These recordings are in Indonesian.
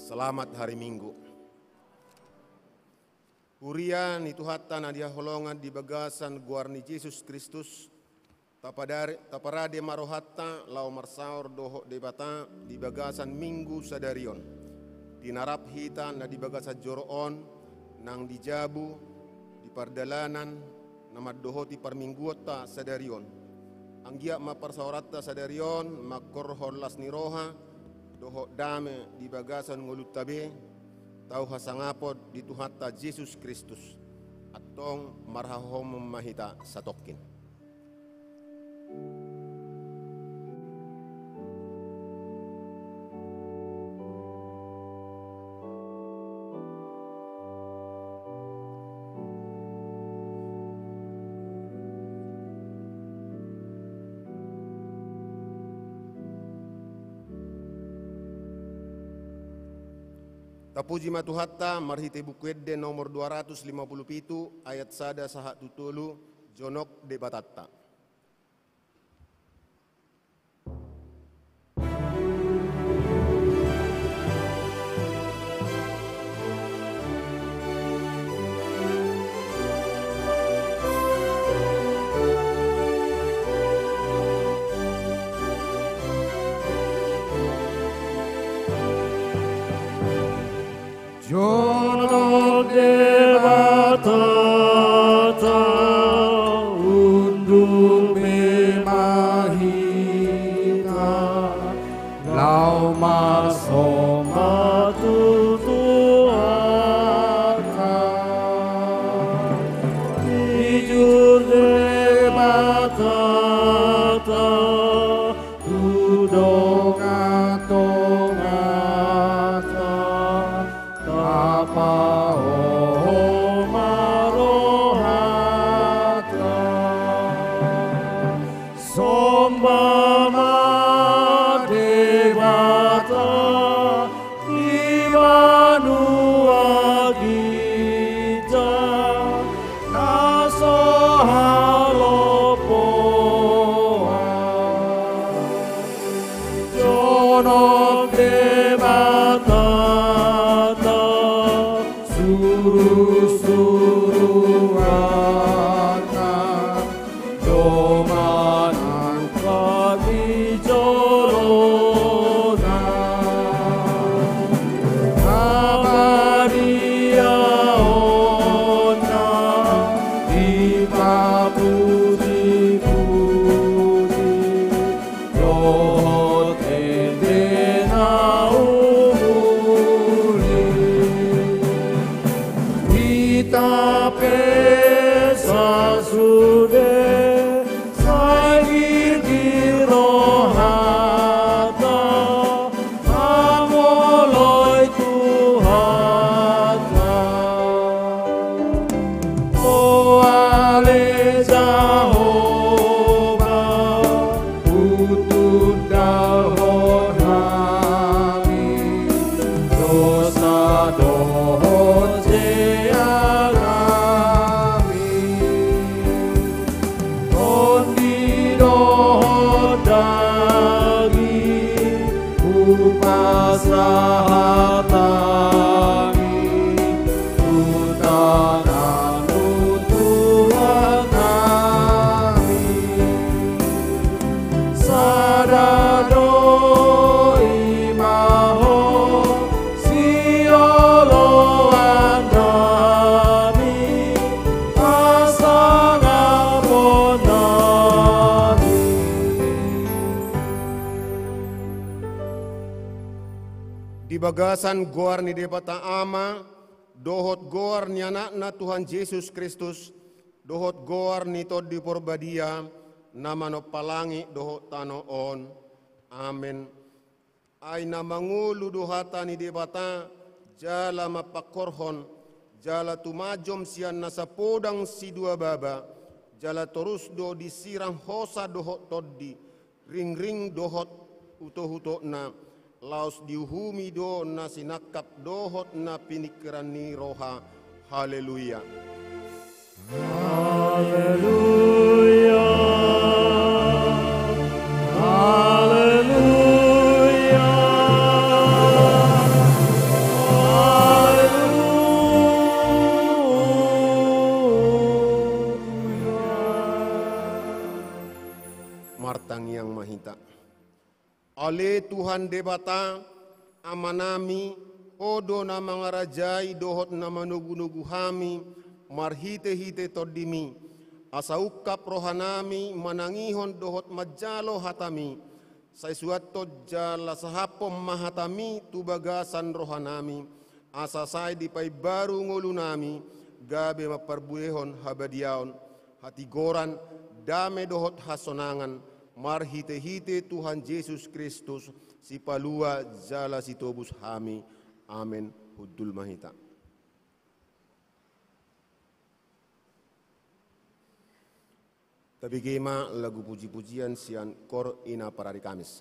Selamat hari Minggu. Huria ni Tuhatta na dia holongan di bagasan guarni Yesus Kristus. Taparade marohatta lau marsaur doho debata di bagasan Minggu sadarion. Dinarap hita na di bagasan joroon nang dijabu di pardalanan namad doho ti parmingguota sadarion. Anggia maparsauratta sadarion makorhon las niroha doho dame di bagasan ngolutabe tau hasangapod di Tuhatta Yesus Kristus atong marhahom mahita satokin. Tapuji matuhatta marhite bukuedde nomor 257 ayat sada saha tutulu jonok debatatta. Jonok debatata undung memahita lau masoma tutuaka ijur debatata Di bagasan goar ni debata ama, dohot goar ni anakna Tuhan Yesus Kristus, dohot goar ni tod di porbadia, nama no palangi dohot tano on. Amen. Ay namangulu dohata ni debata, jala mapakorhon, jala tumajom sian nasa podang si dua baba, jala terus do disirang hosa dohot toddi, ring-ring dohot uto-uto na, laos diuhumi do na sinakap dohot na pinikiran ni roha. Haleluya. Haleluya. Haleluya. martang yang mahita. Ale Tuhan debata amanami odo na mga rajay dohot na manugunugu hami marhite-hite todimi asaukap rohanami manangihon dohot majalo hatami sa isuat jala sahapom mahatami tubagasan rohanami asasay di pay baru ngulunami gabe maparbuehon habadiaon hatigoran dame dohot hasonangan marhite-hite Tuhan Yesus Kristus si palua jala si tobus hami. Amen. Hudul mahita. Tapi kema lagu puji-pujian sian kor ina parari Kamis.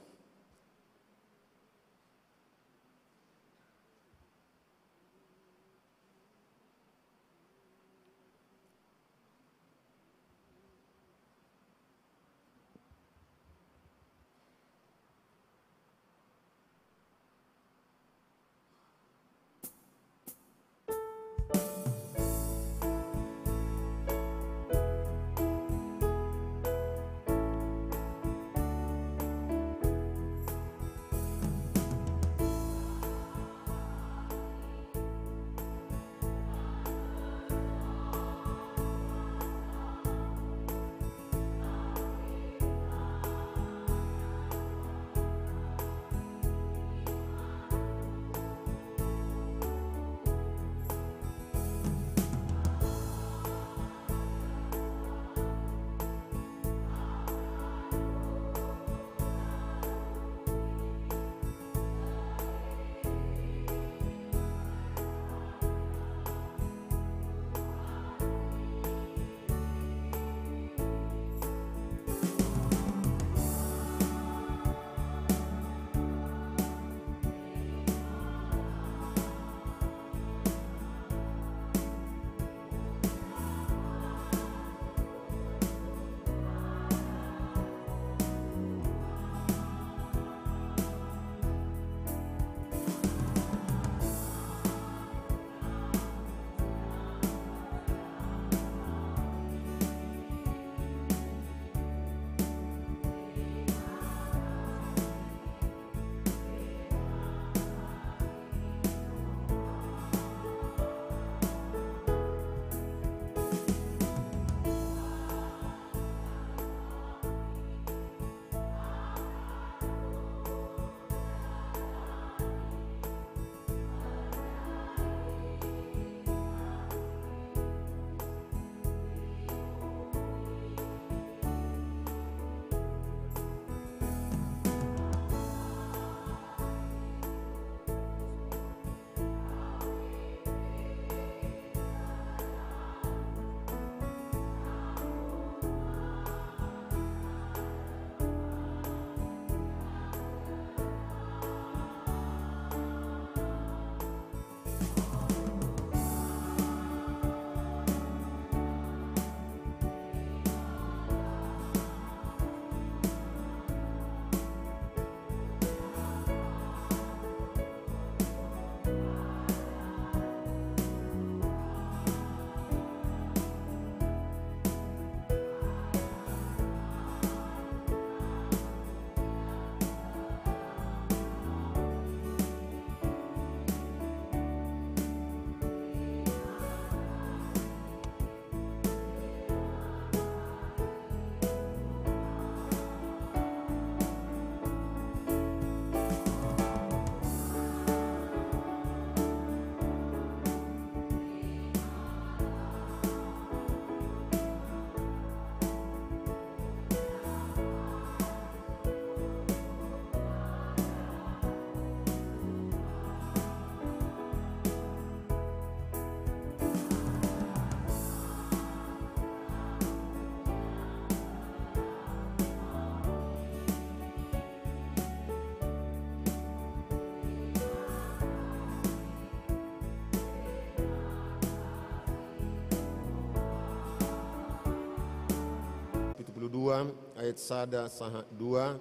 Ayat 1-2,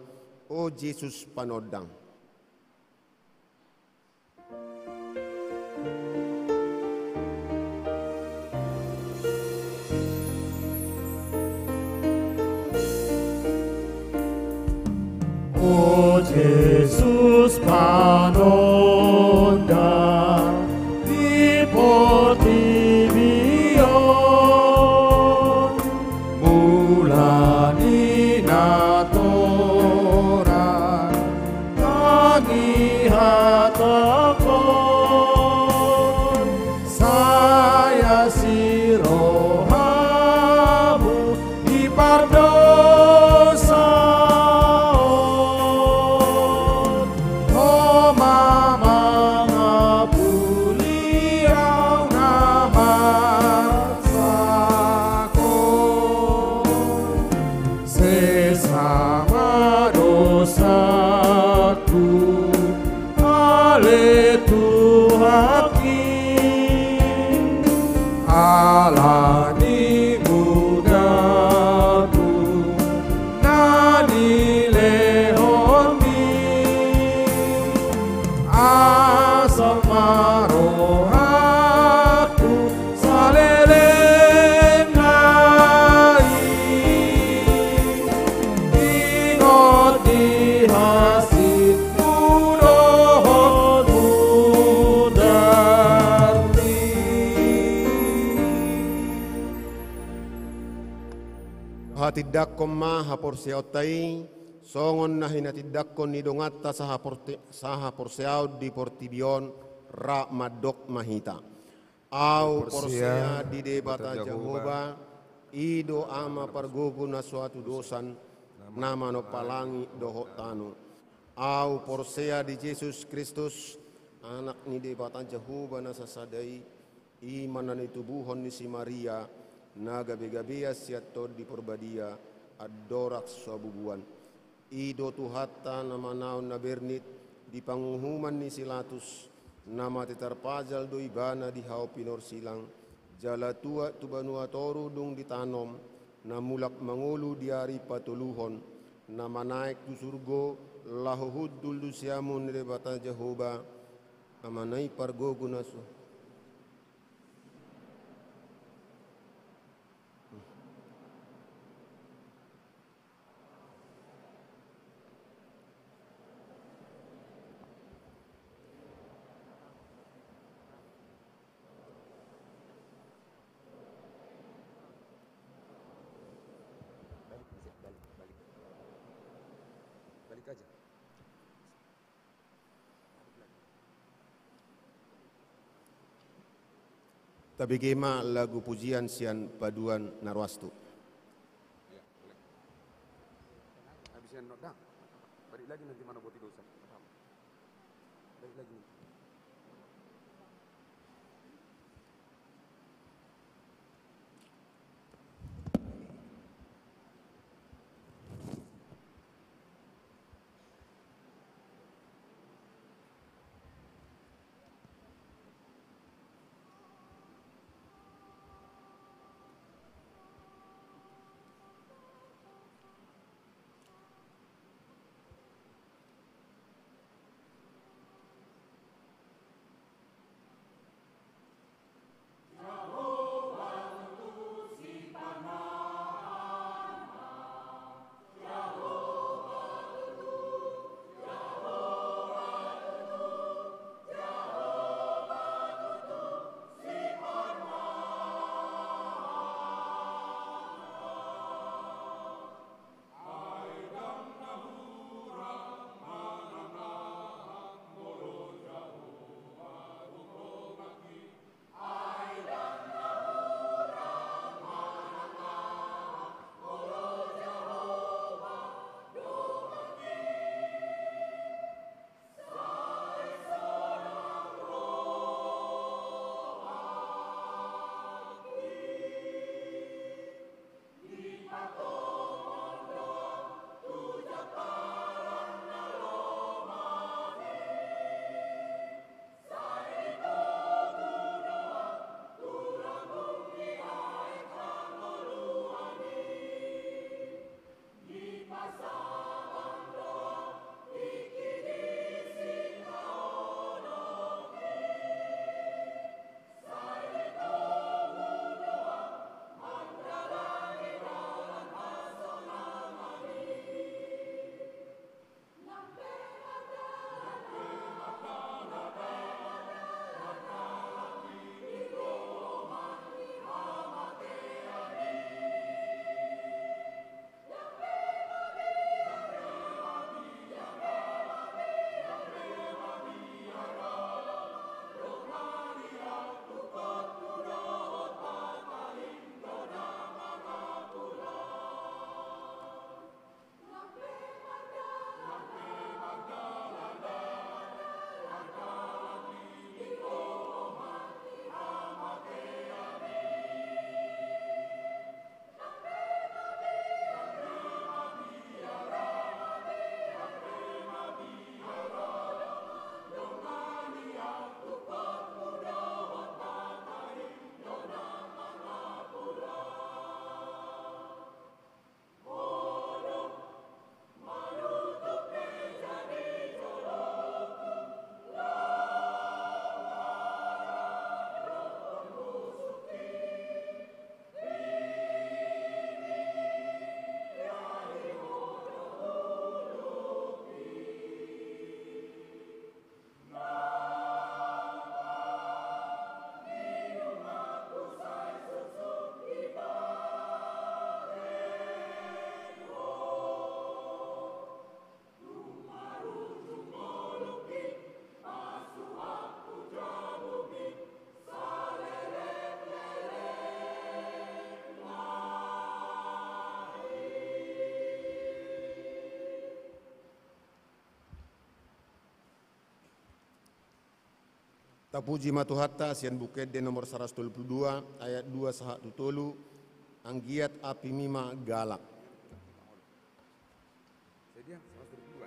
O Yesus panodang. O Jesus panonda di portivion mulani natoran tangi hatakon saya si rohamu di pardosa alani mudaku nani lehomi asal marohaku salelengai ingot di hasitku dohotmu darti. Hatidakkom maha porsiautai songon na hinatidakkon ni dongatta saha porsiaud di portibion ra madok mahita au porsia di debata Jehovah ido ama pargogo na suatu dosan nama no palangi doho tanu au porsia di Yesus Kristus anak ni debata Jehovah na sasadai iman na tubuhon ni si Maria na gabi-gabi siatod di porbadia adorak sabubuan ido tuhata nama naon na bernit di panghuman ni silatus nama titarpajal do ibana di hao pinor silang jala tua tubanua toru dung ditanom na mulak mangulu diari patuluhon nama naik tu surgo lahuhud dulu siamun rebata Jehovah amanai pargogu nasu. Balik aja. Tabigema lagu pujian sian paduan narwastu. Ya, boleh. Habisnya nodang. Balik lagi nanti mana buat dosa. Balik lagi. Tapuji matu hatta sian bukit de nomor 122 ayat 2 saha tutulu anggiat api mima galak. Sedia 122.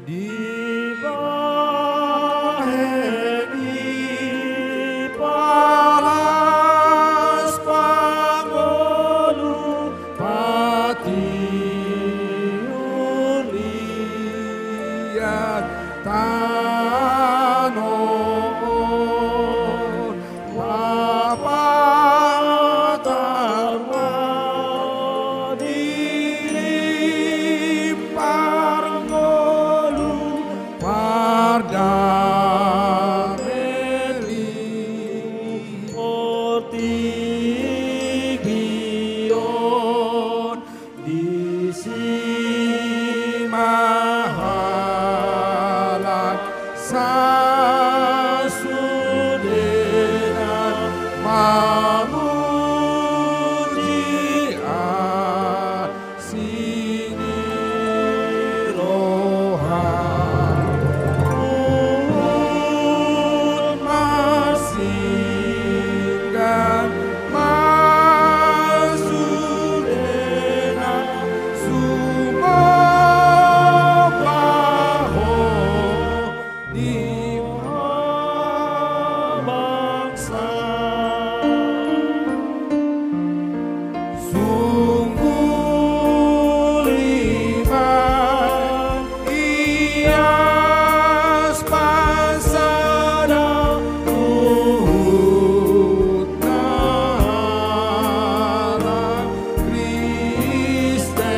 Di baheni palas pangolu patiun liat tanon papatar madirim parngolu pardameli otibion disimahalat sasudenan mamuji asini rohan masinggan masudenan sumopaho di bangsa. Sungguh liman ias pasada Tuhut nala Kristeni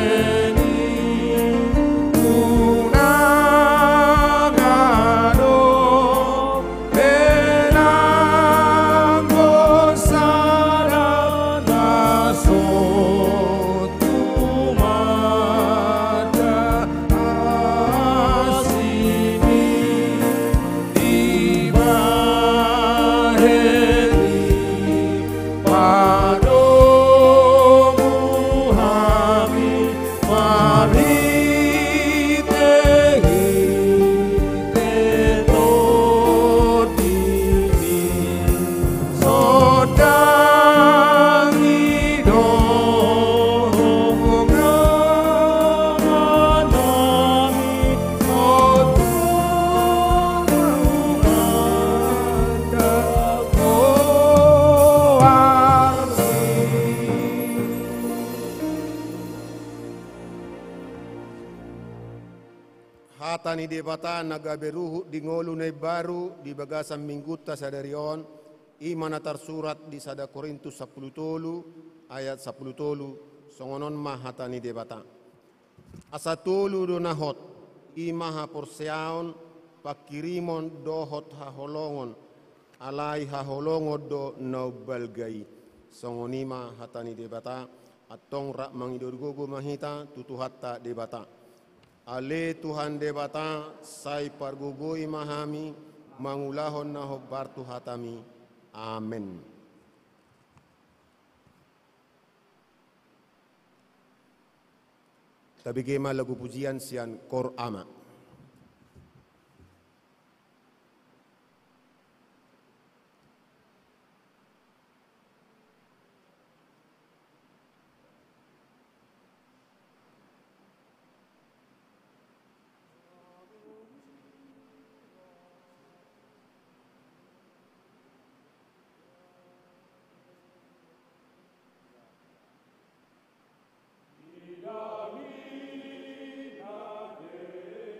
unangado penanggo sada nasot tumada asini di baheni padomu hami maritehi tetotini sodangi dohonganami otumanda koarsi. Hatani debata nagaberuhu di ngolu na baru di bagasan mingguta sadarion imana tersurat di sada Korintus 10 ayat 10 songonon mahatani debata asatulu do nahot imaha porseaon pakirimon dohot haholongon alai haholongo do naubalgai songonima hatani debata atong rak mangidorgogo mahita tutuhatta debata ale Tuhan debata sai pargugoi mahami mangulahon na hobbartu hatami amen. Tabigema lagu pujian sian kor ama. Damina de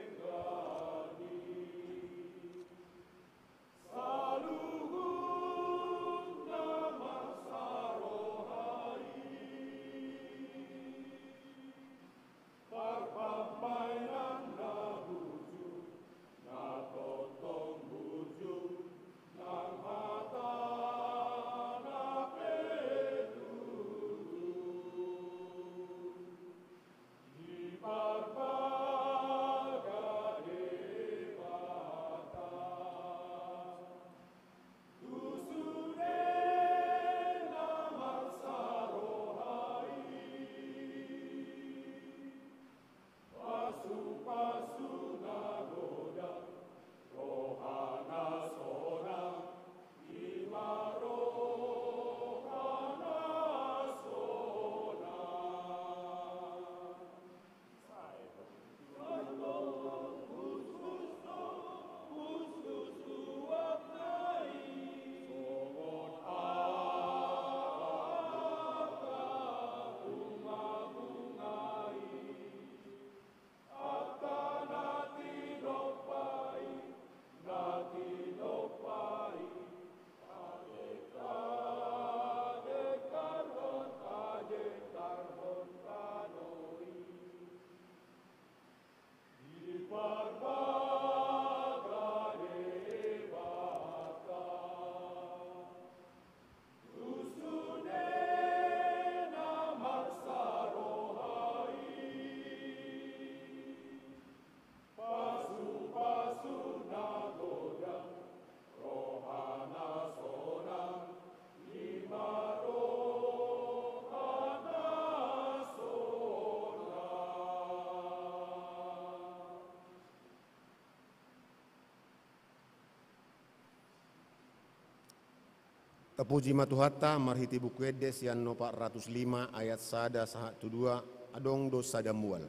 Tapuji matuhatta marhiti buku edes yang no 405 ayat sada sahat tudua adong dos sada mual.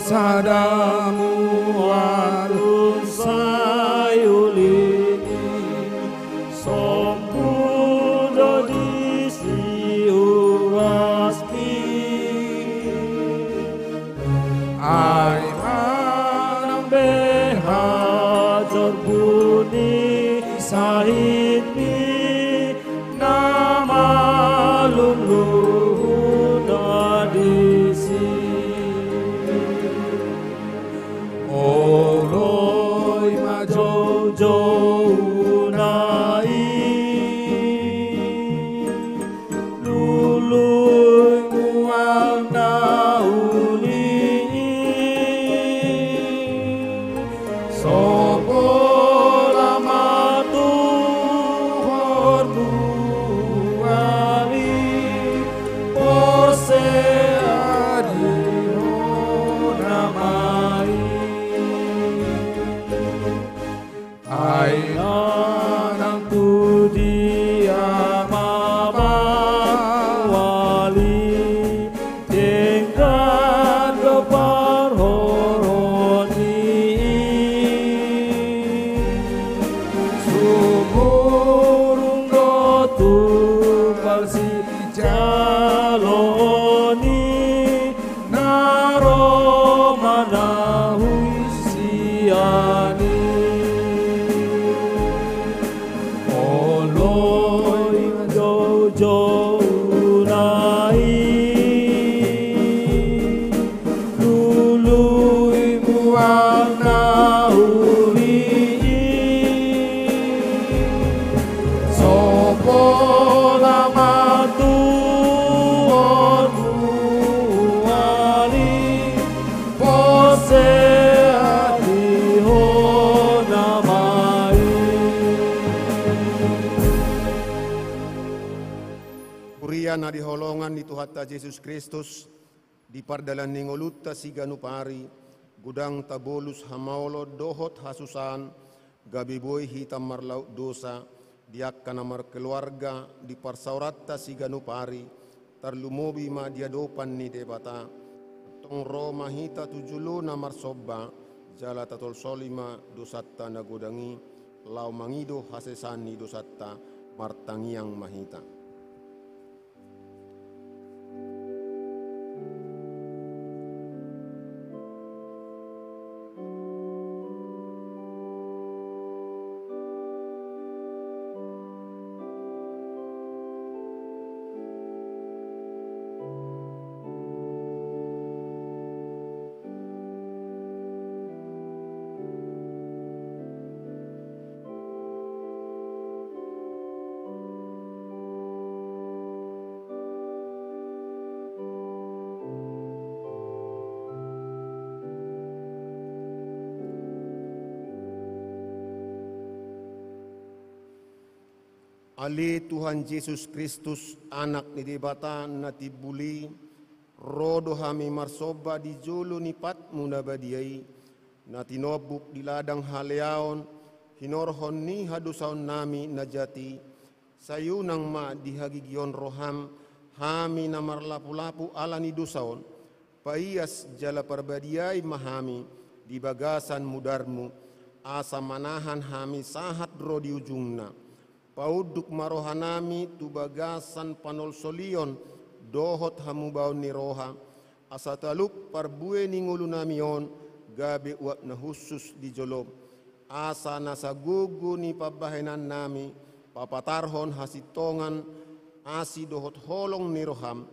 Sadamu alun sayuli sompudo disi uwaski ay manang behajor buni sahitni nama lumluhuna disi Oloi majauh nai lului muang nauli sopo lama Tuhan buali porse adino namai Ainanang tu dia mawali tingkat keparhoroni sumurung dotu palsi jaloni naro manahui siani Jojo nai lului muang nauli sopo lama Tuhan buali pose hati honamai Kurian di holongan di Tuhatta Yesus Kristus di pardalan ningolutta siganu pari gudang tabolus hamaulo dohot hasusan gabi boy hitam marlaut dosa diakkan amar keluarga di parsauratta siganu pari tarlumobi ma diadopan ni debata tong Roma hita tujulo namar sobba jala tatol solima dosatta nagodangi lau mangido hasesani dosatta martangiang mahita. Ali Tuhan Yesus Kristus anak ni debata natibuli rodo hami marsoba di julu nipat munabadiai natinobuk di ladang haleaon hinorhon ni hadusaon nami najati sayunang ma dihagigion roham hami namar lapu-lapu ala ni dusaon paias jala parbadiai mahami di bagasan mudarmu asa manahan hami sahat ro di ujungna pauduk marohanami tu bagasan panol solion dohot hamubaon ni roha asa taluk parbue ni ngulunamion gabe uap na husus di jolob asa nasagugu ni pabahenan nami papatarhon hasitongan asi dohot holong ni roham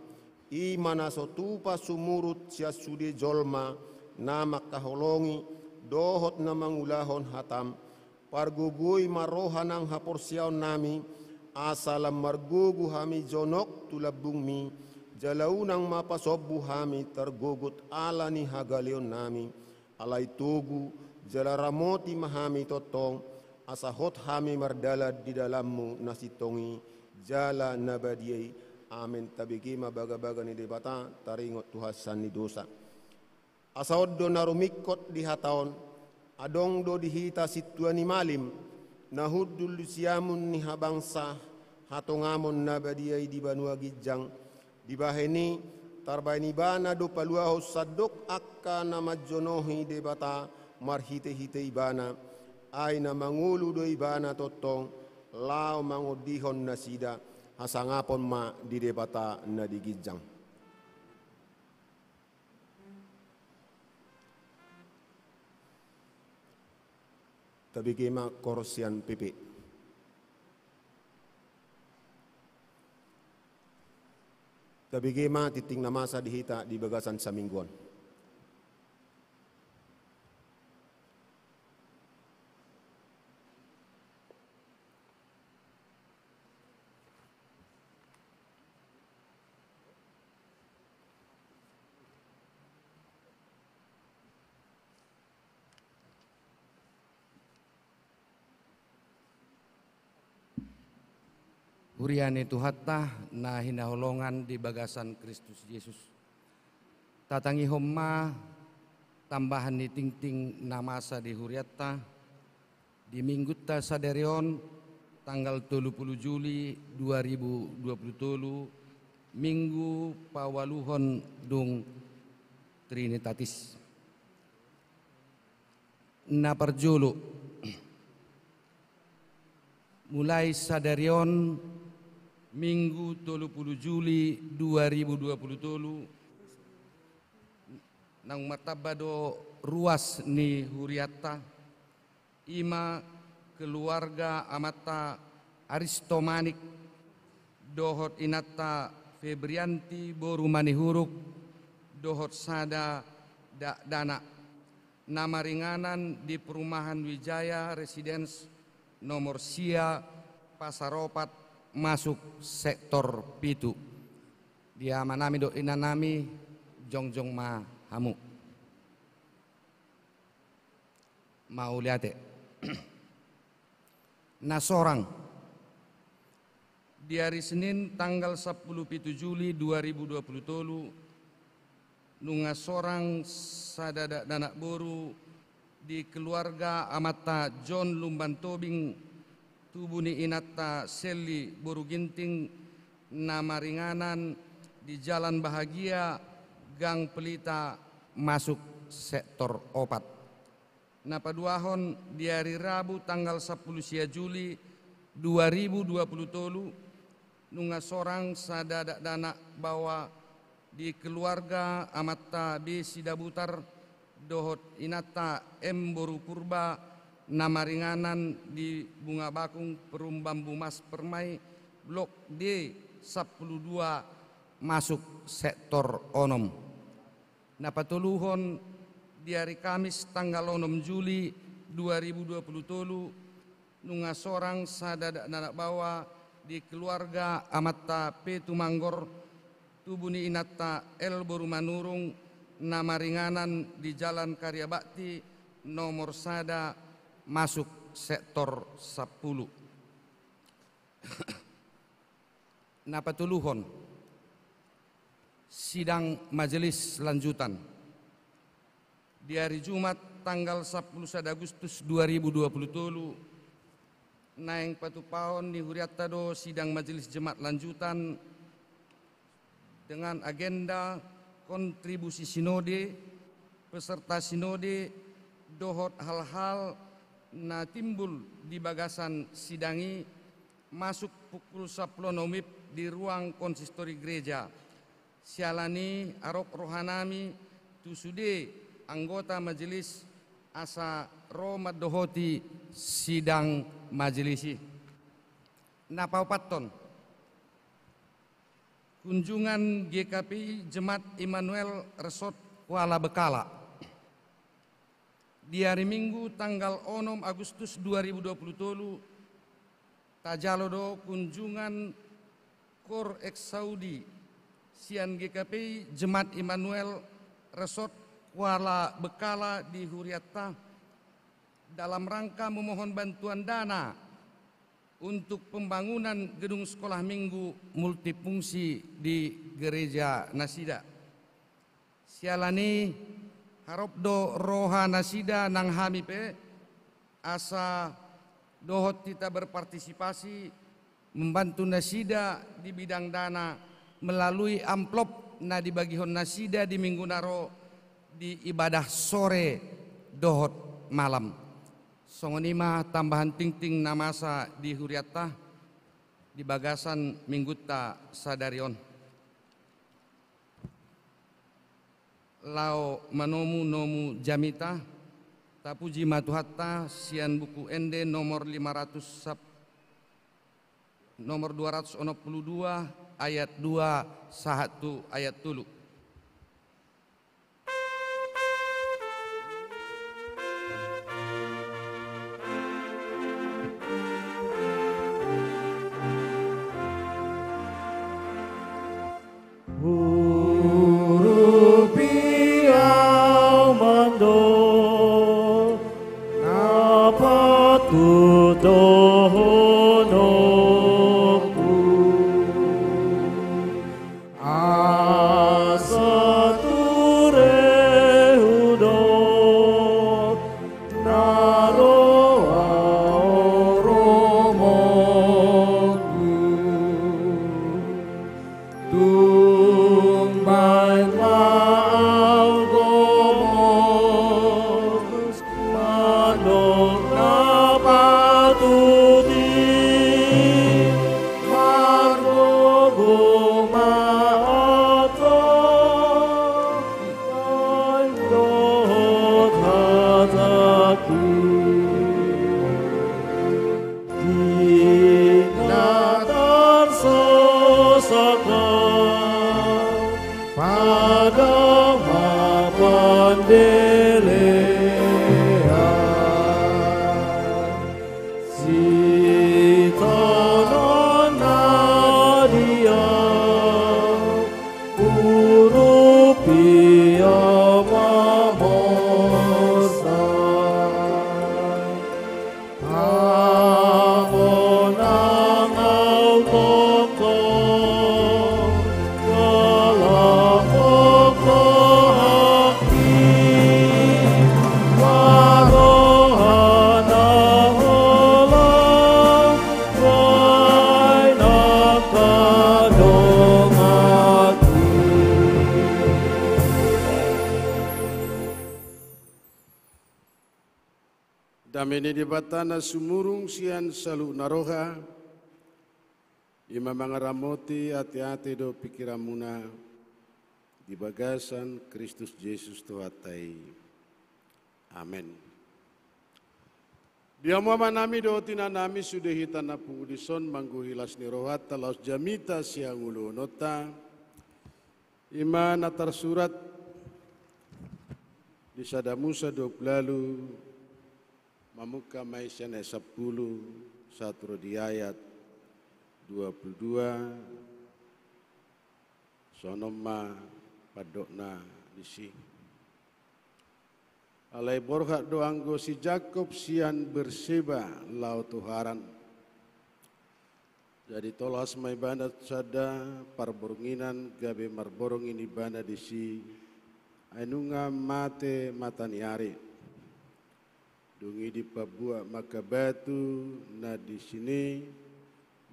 imana sotupa sumurut sia sude jolma namak kaholongi dohot na mangulahon hatam pargugui marohanang haporsiaon nami asalam margugu hami jonok tulabung mi jalaunang mapasobbu hami tergugut ala ni hagaleon nami alai tugu jala ramoti mahami totong, asahot hami mardala di dalammu nasitongi, jala nabadiai, amin. Tabigi mabaga-baga ni debata, taringot tuhasan ni dosa. Asahot do narumikot di hataon, adong do dihita situan ni malim, nahudul siamun ni habangsa, hatongamon nabadiai di banua gijang, di baheni tarbaini bana do paluaho sadok akka nama jonohi debata marhite-hite ibana, ay na mangulu do ibana totong, lao mangodihon na sida, hasangapon ma di debata na digijang. Tabi kema korosian pipi. Tabi kema titing na masa dihita di bagasan sa mingguan. Huriani tuhatta na hinaholongan di bagasan Kristus Yesus. Tatangi homma tambahan ni tingting namasa di huriatta di minggutta saderion tanggal 30 Juli 2023 Minggu pawaluhon dung Trinitatis. Na perjulu mulai saderion Minggu 30 Juli 2023 nang matabado ruas ni huriatta ima keluarga amata Aristomanik dohot inata Febrianti boru manihuruk dohot sada dana nama ringanan di perumahan Wijaya Residence nomor sia Pasaropat masuk sektor pitu. Dia manami do inanami jongjong ma hamu. Mau lihat nah sorang di hari Senin tanggal 10 Juli 2023 nunga sorang sadada danak boru di keluarga amata John Lumban Tobing tubuni inata Seli boru ginting nama ringanan di Jalan Bahagia Gang Pelita masuk sektor opat. Napa duahon di hari Rabu tanggal 10 Juli 2023 nunga sorang sadada dana bawa di keluarga amata B Sidabutar dohot inata M boru purba nama ringanan di Bunga Bakung Perum Bambu Mas Permai Blok D 12 masuk sektor onom. Napatuluhon di hari Kamis tanggal 6 Juli 2023 nunga sorang sadada anak bawa di keluarga amata P Tumanggor tubuni inata L boru manurung nama ringanan di Jalan Karya Bakti nomor sada masuk sektor 10. Napatuluhon sidang majelis lanjutan di hari Jumat tanggal 10 Agustus 2023 naeng patupaon di huriattado sidang majelis jemaat lanjutan dengan agenda kontribusi sinode peserta sinode dohot hal-hal na timbul di bagasan sidangi masuk pukul 10 nomip di ruang konsistori gereja sialani arok rohanami tusude anggota majelis asa Roma dohoti sidang majelisi. Napau paton kunjungan GKPI Jemaat Immanuel Resort Kuala Bekala di hari Minggu tanggal 6 Agustus 2023 tajalodo kunjungan Kor ex Saudi sian GKPI Jemaat Immanuel Resort Kuala Bekala di huriatta dalam rangka memohon bantuan dana untuk pembangunan gedung sekolah minggu multifungsi di Gereja Nasida. Sialani harapdo roha Nasida nang hamipe asa dohot kita berpartisipasi membantu Nasida di bidang dana melalui amplop na dibagihon Nasida di minggu naro di ibadah sore dohot malam. Songonima tambahan ting-ting namasa di huriatta di bagasan minggutta sadarion. Lao manomu jamita tapuji matuhatta sian buku ende nomor 262 ayat 2 sahatu ayat tulu. Damene di batana sumurung sian salu naroha ima mangaramoti hati-hati do pikiramuna di bagasan Kristus Yesus Tuhatai. Amin. Dia muama nami do tinanami sudah hitana pungudison manggu hilas ni rohat talaus jamita siang ulu nota ima natar surat di Sadamusa 20 lalu Mamuka Maisyan 10 satu di ayat 22 sonoma padokna disi alai borhak doanggo si Jakob sian berseba lau Tuharan jadi tolas mai banda sada parbornginan gabe marborongin ibanda disi ainunga mate mataniari dungi di Papua maka batu na di sini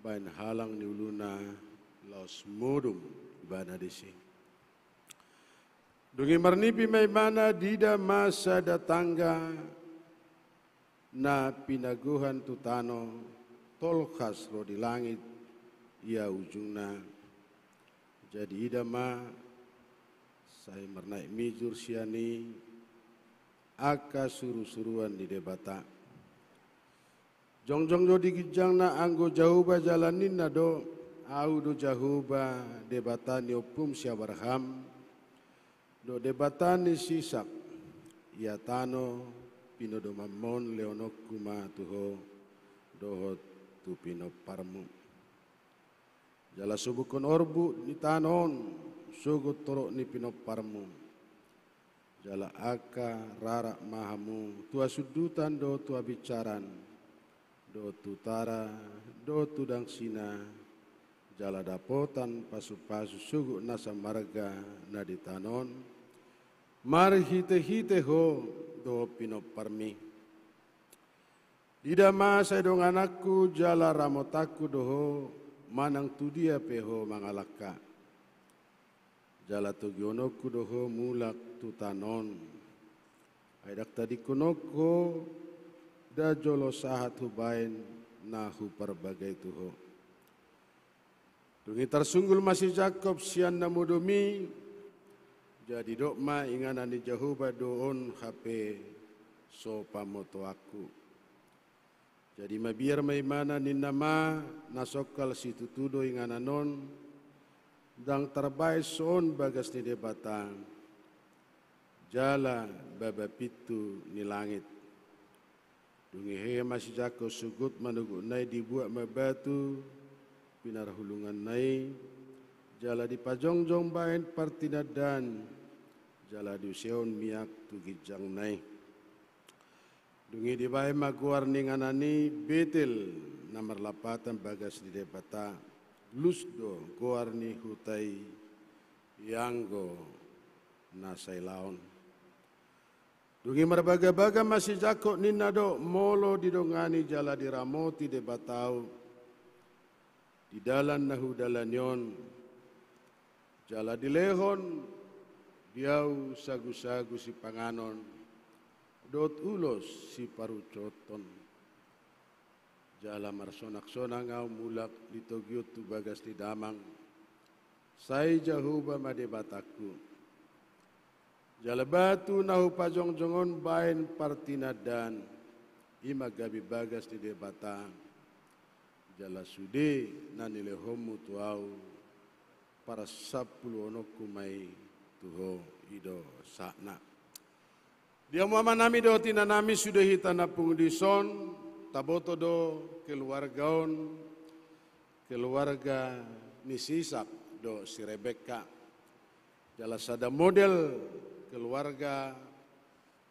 bain halang ni uluna los modum bana di sini. Dungi marnipi may mana dida masa datangga na pinaguhan tutano tolkas ro di langit ia ujungna jadi ida ma saya mernaik mijur siani aka suruh-suruan di debata. Jongjong do digijang na anggo jahuba jalanin na do au do jahuba debata ni opum siabarham do debata ni sisak ia tano pino do mamon leonok kuma tuho dohot tu pino parmu jala subukon orbu ni tanon sugut torok ni pino parmu jala aka rarak mahamu tua sudutan do tua bicaran do tutara do tudang sina jala dapotan pasu-pasu sugu nasa marga naditanon mar hite-hite ho do pino parmi ida masa dong anakku jala ramotaku doho manang tudia peho mangalaka jala tugionoku doho mulak tutanon aidak tadi kunoko da jolo sahat hubain nahu perbagai tuho dungi tersunggul masih Jakob sian namudomi jadi dokma inganan di Jehovah doon HP so pamoto aku jadi mabiar may mana ni nama nasokal si tutudo ingananon dang terbay soon bagas ni debatang jala babapitu ni langit dungi heya masih Jakob sugut manugu nai dibuat mabatu pinarhulungan nai jala di pajongjong bain partinadan jala di useon miak tugijang nai dungi di bae maguar ninganani betel nomor 8 bagas di debata lusdo guarni hutai yanggo nasai laon dungi marbaga-baga masih Jakob ninado molo didongani jala diramoti debatau di dalan nahu dalanyon jala dilehon diau sagu-sagu si panganon dot ulos si parucoton jala marsonak-sonak ngau mulak litogyot tu bagas di damang sai Jehovah madebataku jala batu nahu pajong-jongon bain partinadan ima gabi bagas di debata jala sude nanilehomu tuau para 10 onokku mai tuho ido sakna dia muama nami do tina nami sudah hitana pungdison taboto do keluarga ni Sisak do si Rebeka jala sada model keluarga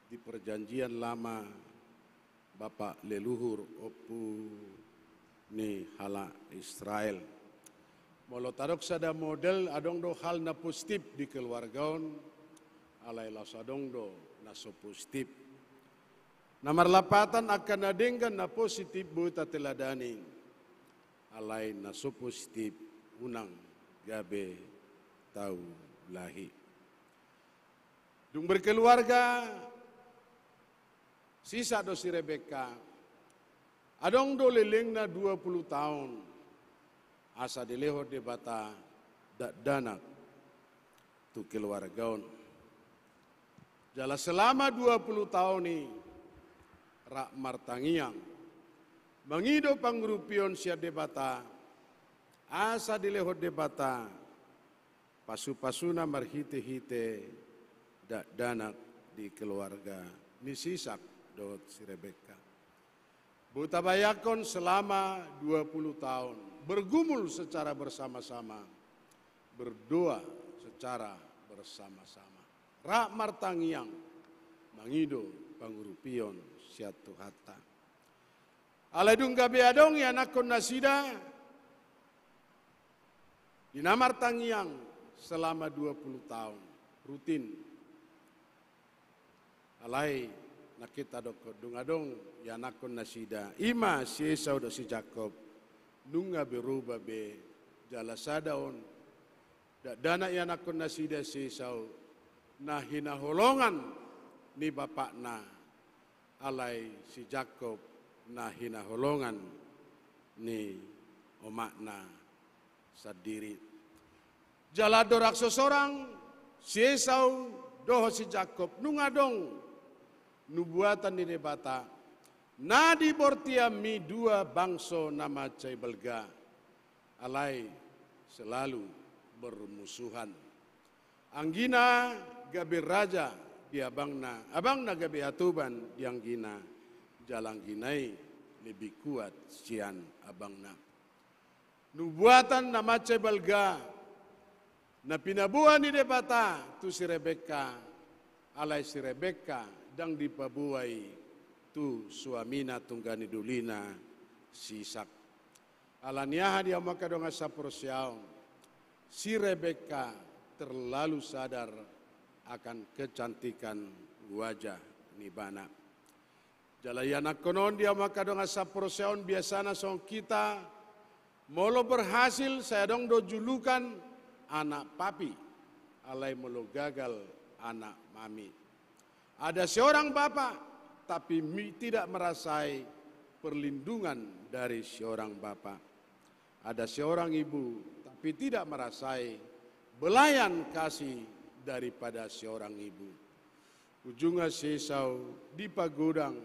di perjanjian lama Bapak leluhur opu ni hala Israel molo tarok sada model adong do hal na positif di keluargaon alai lasadong do naso positif. Nomor 8 akan nadenggan na positif buta teladani. Alai naso positif unang gabe tau lahi. Dung berkeluarga sisa do si Rebeka. Adong do leleng na 20 tahun. Asa dileho debata danak tu keluargaon. Jala selama 20 tahun ni rak martangiang mangido pangrupion sia debata asa dileho debata pasu-pasuna marhite-hite danak di keluarga ni Sisak dot si Rebeka. Buta bayakon selama 20 tahun bergumul secara bersama-sama berdoa secara bersama-sama. Rak martangiang mangido pangurupion siatu hatta. Aladung gabe adong ya nakon nasida dinamar tangiang selama 20 tahun rutin. Alai nakita doko dung adong ya nakon nasida ima si Esau do si Jakob nunga berubah be jala sadaon dana ya nakon nasida si Esau nah hinaholongan ni bapakna alai si Jakob nah hinaholongan ni omakna sadiri jala dorak sesorang si Esau doho si Jakob nungadong nubuatan ni debata nadi bortia mi dua bangso nama cai belga alai selalu bermusuhan anggina gabe raja di abangna gabe atuban di anggina jalang ginai lebih kuat sian abangna nubuatan nama cai belga na pinabuhan ni debata tu si Rebeka alai si Rebeka dang dipabuai tu suamina tunggani dulina si Isak. Alaniaha dia maka donga saprosiaon. Si Rebeka terlalu sadar akan kecantikan wajah nibana. Jalayana konon dia maka donga saprosiaon biasana song kita molo berhasil saya dong do julukan anak papi. Alai molo gagal anak mami. Ada seorang bapak tapi tidak merasai perlindungan dari seorang bapak. Ada seorang ibu tapi tidak merasai belayan kasih daripada seorang ibu. Ujungnya si Esau di pagudang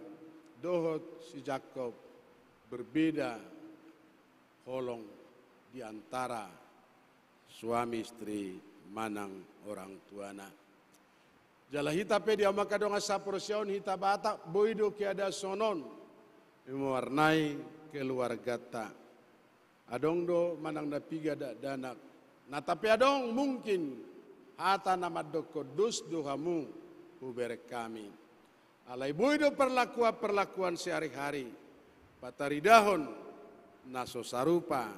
dohot si Jakob berbeda holong di antara suami istri manang orang tuana. Jala hita pe dia maka donga saprosion hita bata boido kiada sonon mewarnai keluarga ta. Adong do manang na piga da danak. Nah tapi adong mungkin hata nama do kodus do hamu uber kami. Alai boido perlakuan sehari-hari. Patari dahon naso sarupa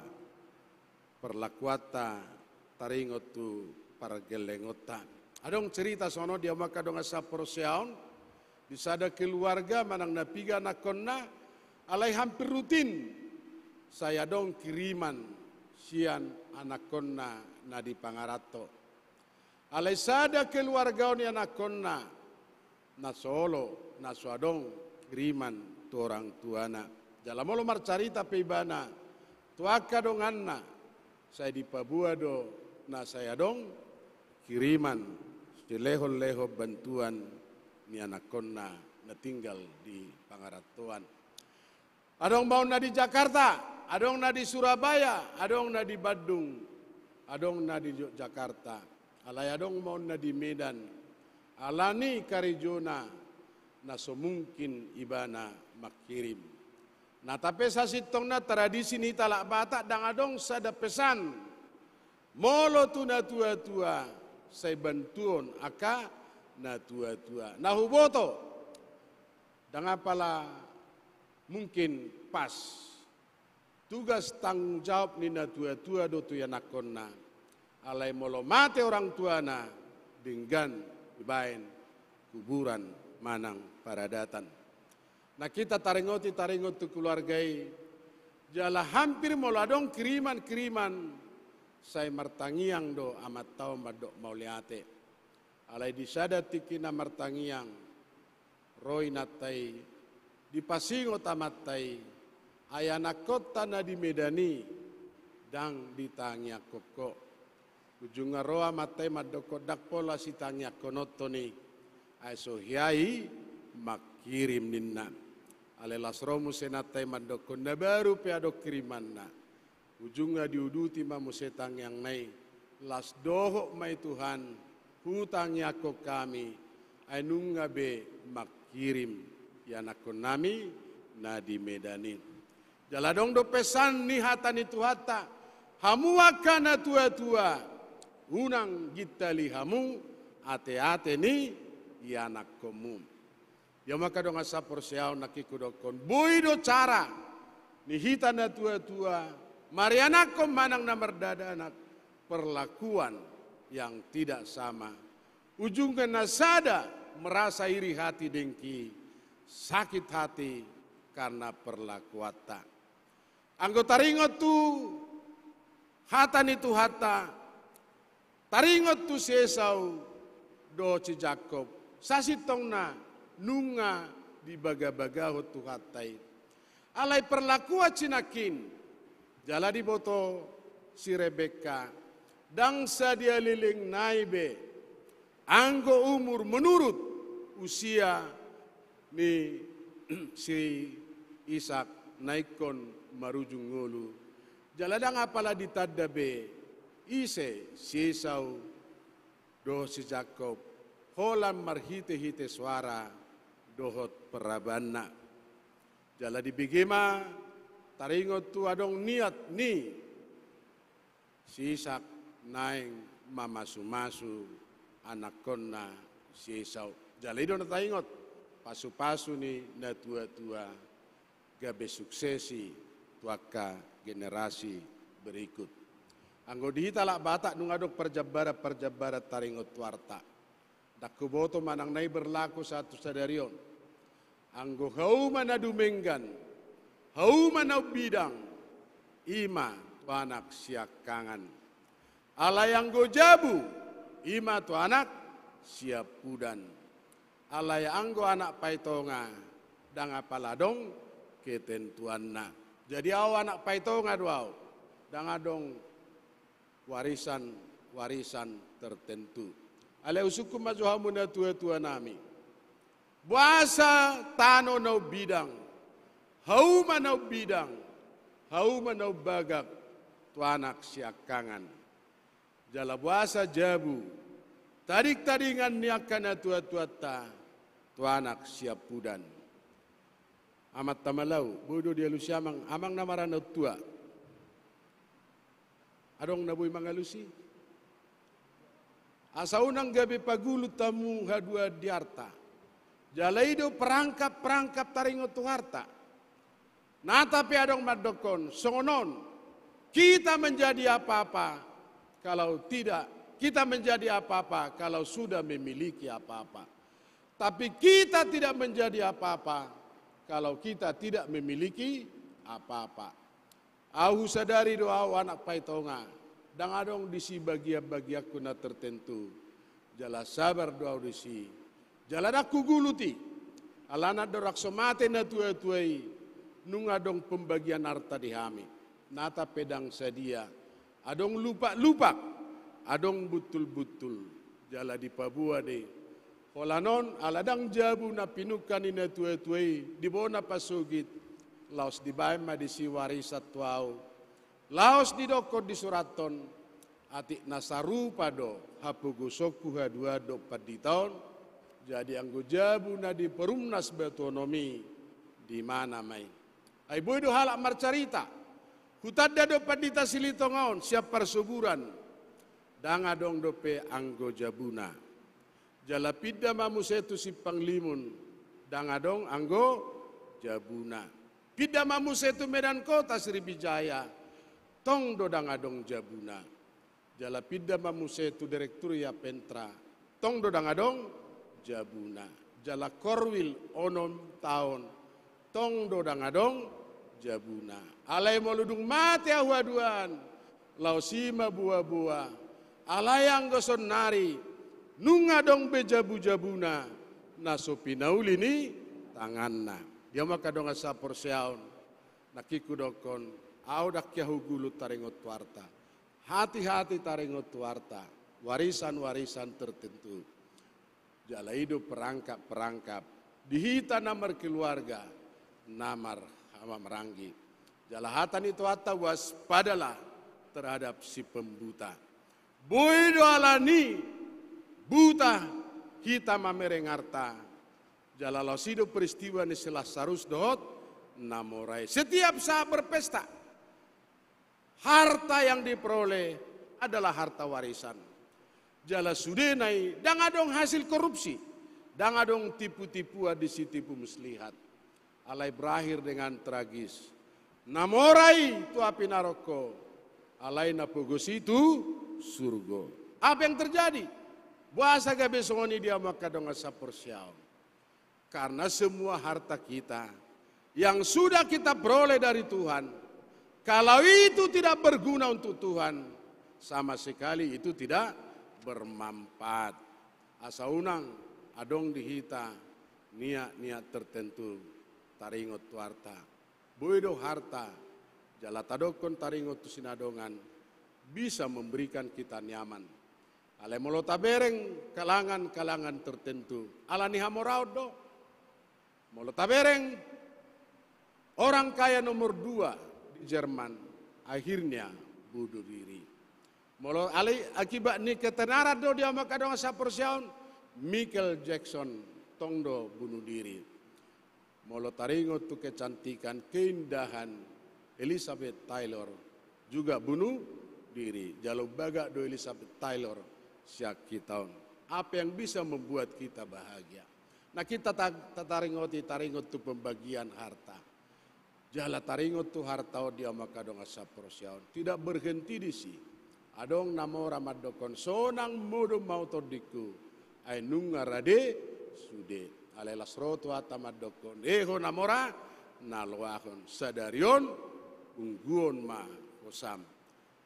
perlakuata taringot tu pargelengota. Adong cerita sono dia maka donga saproseaon di sada keluarga manang napiga nakonna alai hampir rutin saya dong kiriman sian anakonna na di Pangarato. Alai sada keluarga oni anakonna na solo na suadong kiriman tu orang tuana. Jalamolo marcarita peibana tuaka dong anna saya di Pabuado na saya dong kiriman di leho-leho bantuan ni anakonna na tinggal di Pangaratoan. Adong mau na di Jakarta, adong na di Surabaya, adong na di Bandung, adong na di Jakarta, alay adong mau na di Medan, alani karijona na semungkin ibana makirim. Nah tapi sasitong na tradisi ni talak bata dang adong sada pesan, molo tu na tua-tua, saya bantuan aka na tua-tua. Nah huboto, dan apalah mungkin pas tugas tanggung jawab ni na tua-tua do tu yanakonna. Alai molo mate orang tuana dengan dibain kuburan manang paradatan. Nah kita taringot tu keluargai jala hampir molo adong kiriman saya martangiang do amat tau madok mauliate. Alai disada tikina martangiang roy natai dipasingo tamatai ayana kota na di Medani dang ditangya koko. Ujunga roa matai madoko dakpola si tangya konotoni aiso hiai makirim ninna. Alai lasromu senatai madoko na baru pe adok kirimanna. Ujungnya diuduti mamu setang yang nai las dohok mai Tuhan hutang yako kami ainunga be makirim yanakon nami na di Medani. Jaladong do pesan ni hata ni tuhata hamuaka na tua-tua unang gitali hamu ate-ate ni yanakomu. Ya maka dong asa porseau nakikudokon boido cara ni hita na tua-tua Mariana kom manang na merdadanak perlakuan yang tidak sama. Ujungnya nasada merasa iri hati dengki, sakit hati karena perlakuata. Anggota taringot tu hata ni tu hata, taringot tu Esau do ci Jakob, sasitong na nunga di baga-baga tu hatai. Alai perlakuan cinakin. Jala di boto si Rebeka, dangsa dia liling naibe, anggo umur menurut usia ni si Isak naikon marujung ngulu. Jala dang apala ditadabe, ise si Esau do si Jakob, holam marhite-hite suara dohot perabana. Jala di bigema, taringot tu adong niat ni si Isak naing mamasu-masu anakonna si Esau. Jalaido na taingot, pasu-pasu ni na tua-tua gabe suksesi tuaka generasi berikut. Anggo dihita lak batak nungadok perjabara taringot tuarta. Dakuboto manang nai berlaku satu sadarion. Anggo hau mana dumenggan, hau mana bidang, ima tu anak siak kangan. Alayang go jabu, ima tu anak siap pudan. Alay anggo anak paitonga, dang apaladong ketentuanna. Jadi anak paitonga doau, dang adong warisan tertentu. Alay usukum majuhamu na tua-tua nami. Buasa tano nau bidang, hau manau bidang, hau manau bagak, tu anak siak kangan. Jala buasa jabu, tadik-tadingan niakana tua-tua ta, tu anak siap pudan. Amat tamalau, bodoh dia lusiamang, amang namarana tua. Adong nabui mangalusi. Asaunang gabi pagulu tamu hadua diarta. Jalaido perangkap taringo tuharta. Nah tapi adong madokon, songonon. Kita menjadi apa-apa kalau tidak. Kita menjadi apa-apa kalau sudah memiliki apa-apa. Tapi kita tidak menjadi apa-apa kalau kita tidak memiliki apa-apa. Aku sadari doa anak paitonga. Dan adong disi bagia-bagia kuna tertentu. Jala sabar doa disi. Jala daku guluti. Alana dorak somate na tuai-tuai. Nung adong pembagian harta dihami. Nata pedang sedia. Adong lupa-lupa. Adong betul-betul. Jala di Papua de. Kolanon aladang jabu na pinukan ina tuai-tuai. Dibona pasugit. Laos dibaima di si warisat tuau. Laos di dokor di suraton. Atik nasarupa do. Hapugusoku hadua do paditaon. Jadi anggo jabu na di perumnas betonomi. Di mana mai. Ay boy do halak marcarita. Hutadda do padita silitongaon. Siap persuburan. Danga dong dope anggo jabuna. Jalapida mamusetu si panglimun. Danga dong anggo jabuna. Pida mamusetu Medan Kota Sriwijaya. Tong do danga dong jabuna. Jalapida mamusetu Direktur ya Pentra. Tong do danga dong jabuna. Jala Korwil onom tahun. Tong do danga dong jabuna. Alay moludung mati ahuaduan. Lausima buah-buah. Alayang goson nari. Nunga dong bejabu-jabuna. Nasopinauli ni tanganna. Dia maka dong asapor seaon. Nakiku dokon. Audak yahugulu taringot warta. Hati-hati taringot warta. Warisan-warisan tertentu. Jala hidup perangkap-perangkap. Dihita namar keluarga. Namar hama meranggi. Jala hatan itu hatta waspadalah terhadap si pembuta. Boido alani buta hitam mamereng harta. Jalalau sido peristiwa ni selah sarus dot namorai. Setiap saat berpesta, harta yang diperoleh adalah harta warisan. Jala sudenai, dangadong hasil korupsi, dangadong tipu-tipu adisi tipu muslihat. Alai berakhir dengan tragis. Namorai tu api naroko, alai napogos itu surgo. Apa yang terjadi? Buasa gabe songoni dia maka dong asapor siau. Karena semua harta kita yang sudah kita peroleh dari Tuhan, kalau itu tidak berguna untuk Tuhan, sama sekali itu tidak bermanfaat. Asa unang adong dihita niat-niat tertentu taringot tuarta. Boido harta jala tadokon taringot tu sinadongan bisa memberikan kita nyaman. Ale molota bereng kalangan-kalangan tertentu. Ala ni hamoraud do. Molota bereng orang kaya nomor 2 di Jerman akhirnya bunuh diri. Molo ali akibat ni ketenaran do dia maka dong sapor siaun Michael Jackson tongdo bunuh diri. Molo taringot tu kecantikan keindahan Elizabeth Taylor juga bunuh diri. Jalo baga do Elizabeth Taylor siak kita. Apa yang bisa membuat kita bahagia? Nah kita taringot tu pembagian harta. Jala taringot tu harta dia maka dong asaprosiaon. Tidak berhenti di si. Adong namo ramadokon sonang modo mau todiku. Ay nungarade sude. Alelas rotu atamadokon. Eho namora nalwakon sadarion ungguon ma kosam.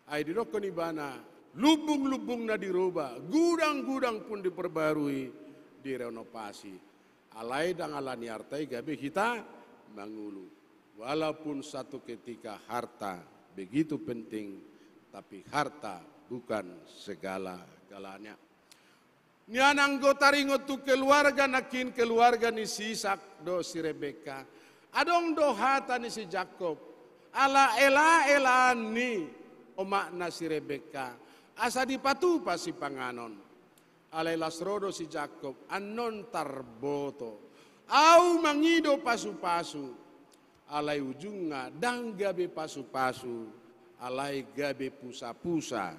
Ay didokon ibana lubung-lubung na diroba. Gudang-gudang pun diperbarui, direnovasi. Alai dang alani hartai gabe kita mangulu. Walaupun satu ketika harta begitu penting, tapi harta bukan segala-galanya. Nian anggota ringot tu keluarga nakin keluarga ni si Isak do si Rebeka. Adong do hata ni si Jakob. Ala ela ni omak na si Rebeka. Asa dipatu pa si panganon. Alai lasrodo si Jakob anon tarboto. Au mangido pasu-pasu. Alai ujunga dang gabe pasu-pasu, alai gabe pusa-pusa,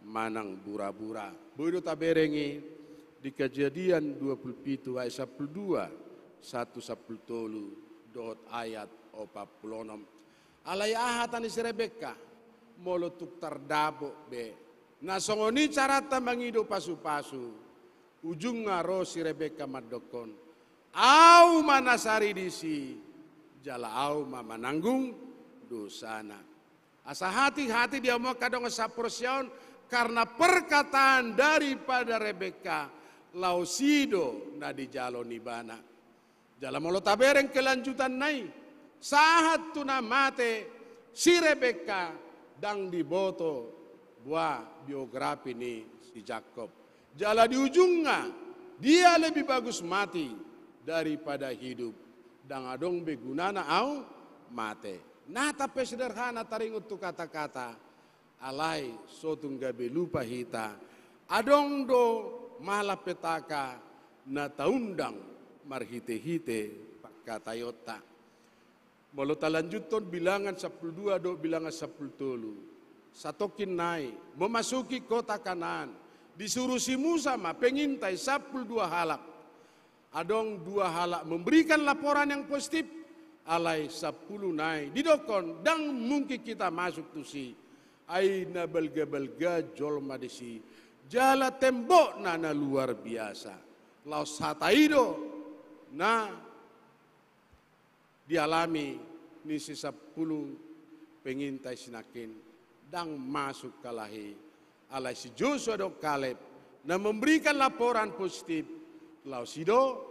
manang bura-bura. Bodo taberengi di Kejadian 27 ayat 12, 1 dot ayat 46. Alai ahatan si Rebeka, molotuk tardabo be. Nasongoni carata mangido pasu-pasu, ujunga ro si Rebeka madokon. Au manasari disi. Jala au mama nanggung dosana. Asa hati-hati dia mau kadang saprosiaon karena perkataan daripada Rebeka lausido na di jalo nibana. Jala molo tabereng kelanjutan nai sahat tuna mate si Rebeka dang diboto buah biografi ni si Jakob. Jala di ujungnya dia lebih bagus mati daripada hidup. Dang adong begunana au mate. Nah tapi sederhana taringut tu kata-kata. Alai sotung gabe lupa hita. Adong do malapetaka na taundang marhite-hite pakatayota. Molo talanjuton bilangan 12 do bilangan 10. Satokin nai memasuki kota Kanaan. Disuruh si Musa ma pengintai 12 halak. Adong 2 halak memberikan laporan yang positif. Alai 10 nai didokon dang mungkin kita masuk tu si. Aina belga-belga jolma disi. Jala tembok na luar biasa. Laos hataido na dialami ni si 10 pengintai sinakin. Dang masuk kalahi. Alai si Joshua do Kaleb na memberikan laporan positif. Lausido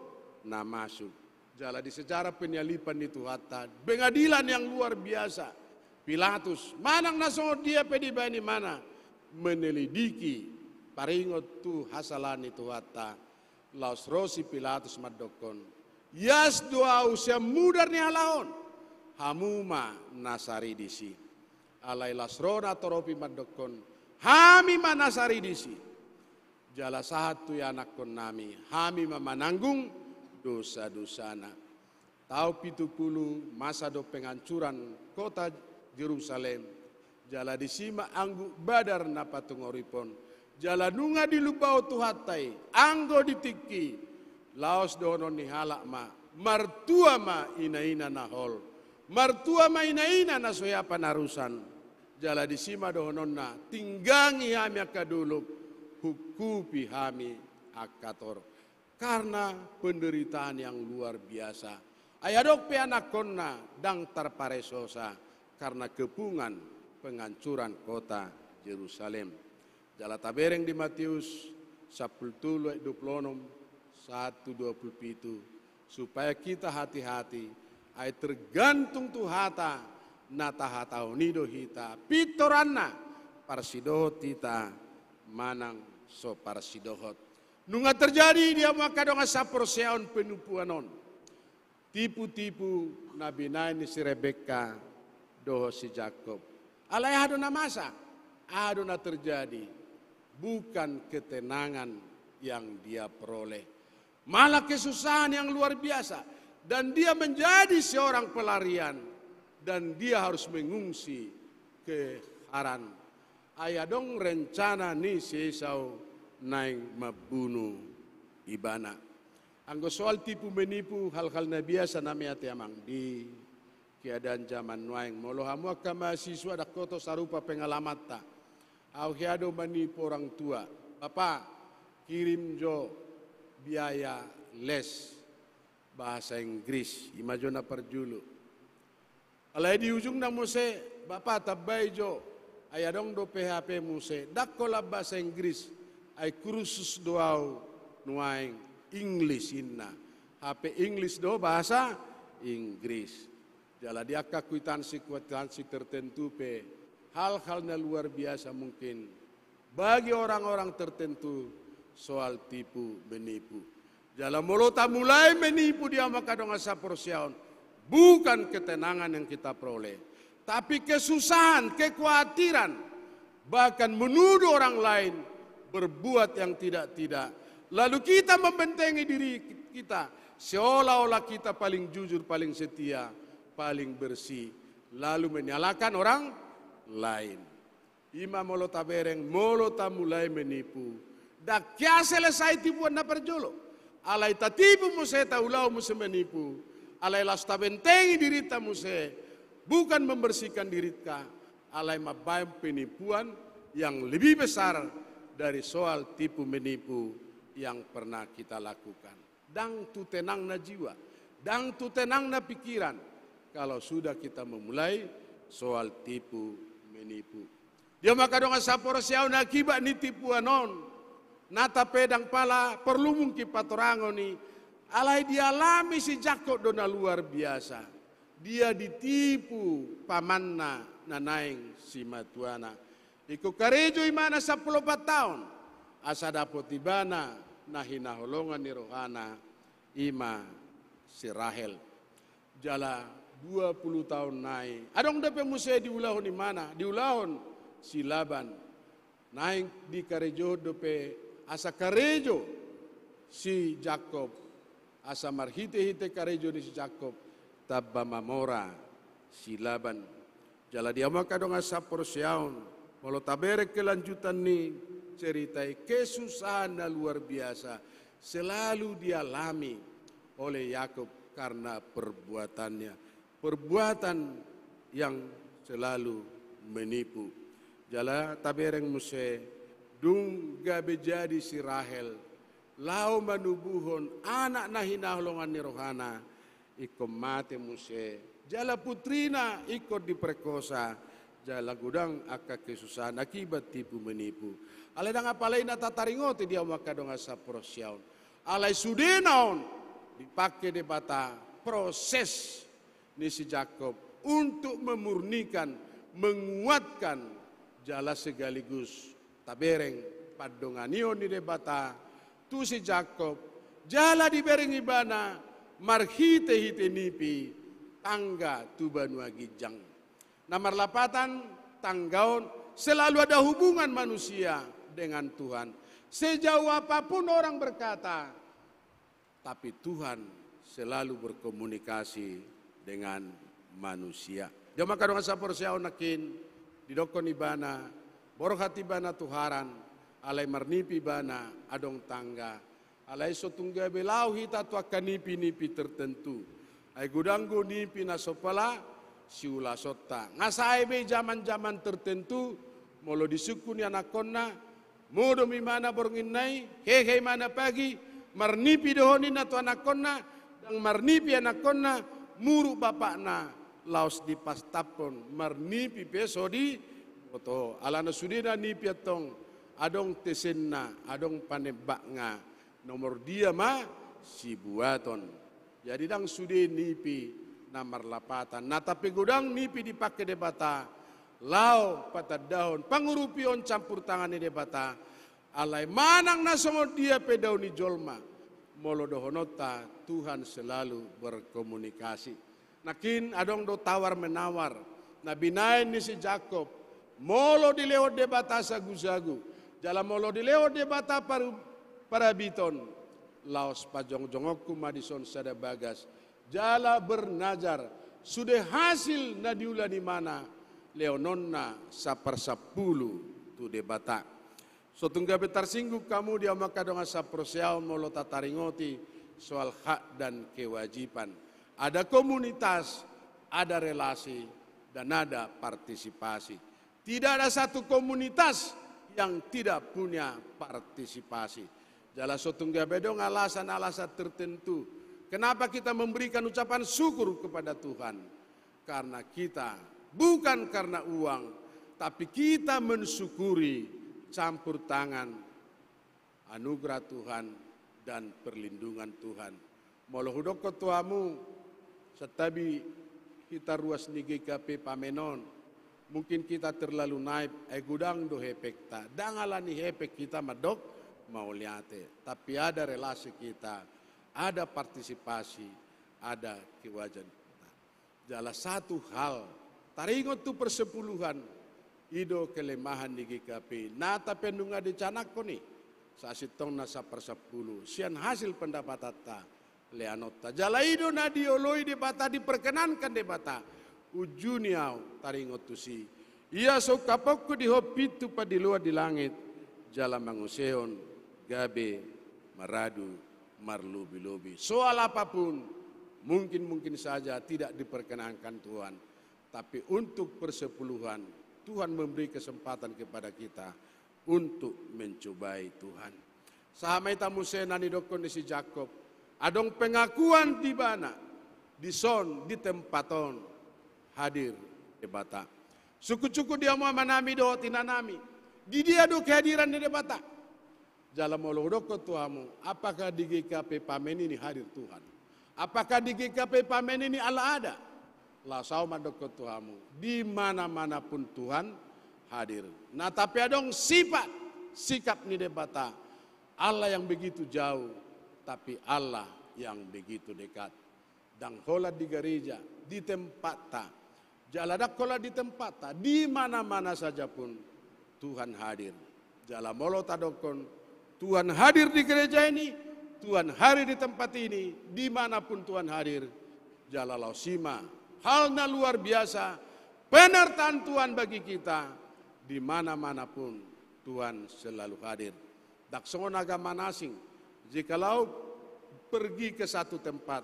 na masuk. Jala di sejarah penyalipan itu hatta. Pengadilan yang luar biasa. Pilatus. Manang nasongot dia pedibani mana. Menelidiki. Paringot tu hasalan itu hatta. Laus rosi Pilatus madokon. Yas doa usia mudar ni halaon. Hamuma nasari disi. Alai lasrona toropi madokon. Hami manasari disi. Jala satu ya anak kon nami, hami memananggung dosa-dosana. Tahu 70 masa do penghancuran kota Yerusalem. Jala disima anggu badar na patung oripon. Jala nunga di lubau tuhatai, anggo ditiki. Laos dono ni halak ma, martua ma ina-ina nahol. Martua ma ina-ina na soya panarusan. Jala disima dono na, tinggangi hami akaduluk. Hukupi hami akator. Karena penderitaan yang luar biasa. Ayadok pe anak konna dang terparesosa. Karena kepungan penghancuran kota Yerusalem. Jala tabereng di Matius 10:26 1:27. Supaya kita hati-hati. Ay tergantung tu hata. Nata hata unido hita. Pitorana parsidohot hita. Manang so parsidohot. Nunga terjadi dia maka dong saproseon penupuanon. Tipu-tipu Nabi Naini si Rebeka doho si Jakob. Alai ado na masa. Ado na terjadi. Bukan ketenangan yang dia peroleh. Malah kesusahan yang luar biasa. Dan dia menjadi seorang pelarian. Dan dia harus mengungsi ke Haran. Ayah dong rencana ni si Esau naik membunuh ibana. Anggo soal tipu menipu hal-hal na biasa nami ate amang di keadaan zaman nuaing molo hamua ka mahasiswa dak koto sarupa pengalaman ta. Au hiado menipu orang tua. Bapak kirim jo biaya les bahasa Inggris imajona perjulu. Alai di ujung na muse bapak tabai jo ayadong do PHP muse dak kola bahasa Inggris ay kursus doau nuaing English inna. HP English do bahasa Inggris. Jala dia kwitansi tertentu pe hal-hal na luar biasa mungkin bagi orang-orang tertentu soal tipu menipu. Jala mulota mulai menipu dia maka dong asa porsiaon. Bukan ketenangan yang kita peroleh, tapi kesusahan, kekhawatiran, bahkan menuduh orang lain berbuat yang tidak-tidak. Lalu kita membentengi diri kita seolah-olah kita paling jujur, paling setia, paling bersih, lalu menyalahkan orang lain. Ima molota bereng, molota mulai menipu. Dak kya selesai tipuan na perjolo. Alai tatipu muse taulau muse menipu. Alai lasta bentengi diri ta muse. Bukan membersihkan diri ka. Alai mabayang penipuan yang lebih besar dari soal tipu menipu yang pernah kita lakukan. Dang tu tenang na jiwa, dang tu tenang na pikiran kalau sudah kita memulai soal tipu menipu. Dia maka dong asapor siau na akibat ni tipuan non. Nata pedang pala perlu mungkin patorango ni alai dialami si Jakob dona luar biasa. Dia ditipu pamanna nanaing si matuana. Iku karejo imana 14 tahun. Asa dapot ibana na hinaholongan ni rohana ima si Rahel. Jala 20 tahun naik. Adong dape musai diulahon di mana? Diulahon si Laban. Naik di karejo dape asa karejo si Jakob. Asa marhite-hite karejo ni si Jakob. Tabba mamora si Laban. Jala dia maka dong asa porsiaon. Walau tabere kelanjutan ni ceritai kesusahan luar biasa selalu dialami oleh Yakub karena perbuatannya, perbuatan yang selalu menipu. Jala tabereng muse dung gabe jadi si Rahel lau manubuhon anak na hinaholongan ni rohana iko mate muse jala putrina ikut diperkosa jala gudang aka kesusahan akibat tipu menipu. Alai dang apalai na tataringote dia maka dong asa prosyaun. Alai sudenaon dipakai debata proses ni si Jakob untuk memurnikan, menguatkan jala segaligus tabereng padonganion ni debata tu si Jakob jala dibereng ibana marhite-hite nipi tangga tubanua gijang. Nomor 8 tanggaon selalu ada hubungan manusia dengan Tuhan. Sejauh apapun orang berkata, tapi Tuhan selalu berkomunikasi dengan manusia. Dia maka dong sapor siau nakin didokon ibana, borohati bana Tuharan, alai marnipi bana adong tangga, alai sotungga belau hita tu akan nipi-nipi tertentu. Ai gudanggo nipi nasopala siula sotta. Ngasai be zaman-zaman tertentu molo disukuni anak konna modo mimana bornginai hehe mana pagi marnipi dohoni na tu anak konna dan marnipi anak konna muru bapakna laos di pastapon marnipi pesodi oto alana sudina nipi atong adong tesenna adong panebakna nomor dia ma si buaton jadi dang sude nipi nomor 8 nah tapi gudang nipi dipakai debata lau patah daun pangurupion campur tangan ni debata alai manang nasongo dia pedauni jolma molo dohonota Tuhan selalu berkomunikasi nakin adong do tawar menawar na binain ni si Jakob molo dileo debata sagu-sagu jala molo dileo debata para biton laos pajong-jongokku madison sada bagas jala bernajar sudah hasil na diula di mana leononna sapersapulu tu debata. So tungga betar singgup kamu dia maka dong asa proseaon molo tataringoti soal hak dan kewajiban. Ada komunitas, ada relasi, dan ada partisipasi. Tidak ada satu komunitas yang tidak punya partisipasi. Jala sotungga bedong alasan-alasan tertentu. Kenapa kita memberikan ucapan syukur kepada Tuhan? Karena kita, bukan karena uang, tapi kita mensyukuri campur tangan anugerah Tuhan dan perlindungan Tuhan. Molohudok ketuamu, setabi kita ruas ni GKP pamenon, mungkin kita terlalu naik, gudang do hepekta, dangalani hepek kita madok mau liate, tapi ada relasi kita, ada partisipasi, ada kewajiban kita. Jala satu hal, taringot tu persepuluhan, ido kelemahan di GKP, nata pendunga di canak koni, sasitong nasa persepuluh, sian hasil pendapat ta, leanota, jala ido na dioloi di bata diperkenankan di bata, ujuniau taringot tu si, ia so kapokku di hopitu pa di luar di langit, jala manguseon, gabe, maradu, marlubi-lubi. Soal apapun, mungkin saja tidak diperkenankan Tuhan. Tapi untuk persepuluhan, Tuhan memberi kesempatan kepada kita untuk mencobai Tuhan. Sahamai tamu senani dokon si Jakob, adong pengakuan di bana, di son, di tempaton, hadir di bata. Suku-suku dia mau manami do tinanami, di dia do kehadiran di bata. Jalan molodok ketuamu, apakah di GKP Pamen ini hadir Tuhan? Apakah di GKP Pamen ini Allah ada? Lah sau madok ketuamu, di mana-mana pun Tuhan hadir. Nah tapi adong sikap ni debata, Allah yang begitu jauh, tapi Allah yang begitu dekat. Dan kola di gereja, di tempat ta, jaladak kola di tempat ta, di mana-mana saja pun Tuhan hadir. Jala molo tadokon, Tuhan hadir di gereja ini, Tuhan hadir di tempat ini, dimanapun Tuhan hadir. Jalalau sima, halnya luar biasa, penyertaan Tuhan bagi kita, di mana-mana pun Tuhan selalu hadir. Daksongon agama asing, jikalau pergi ke satu tempat,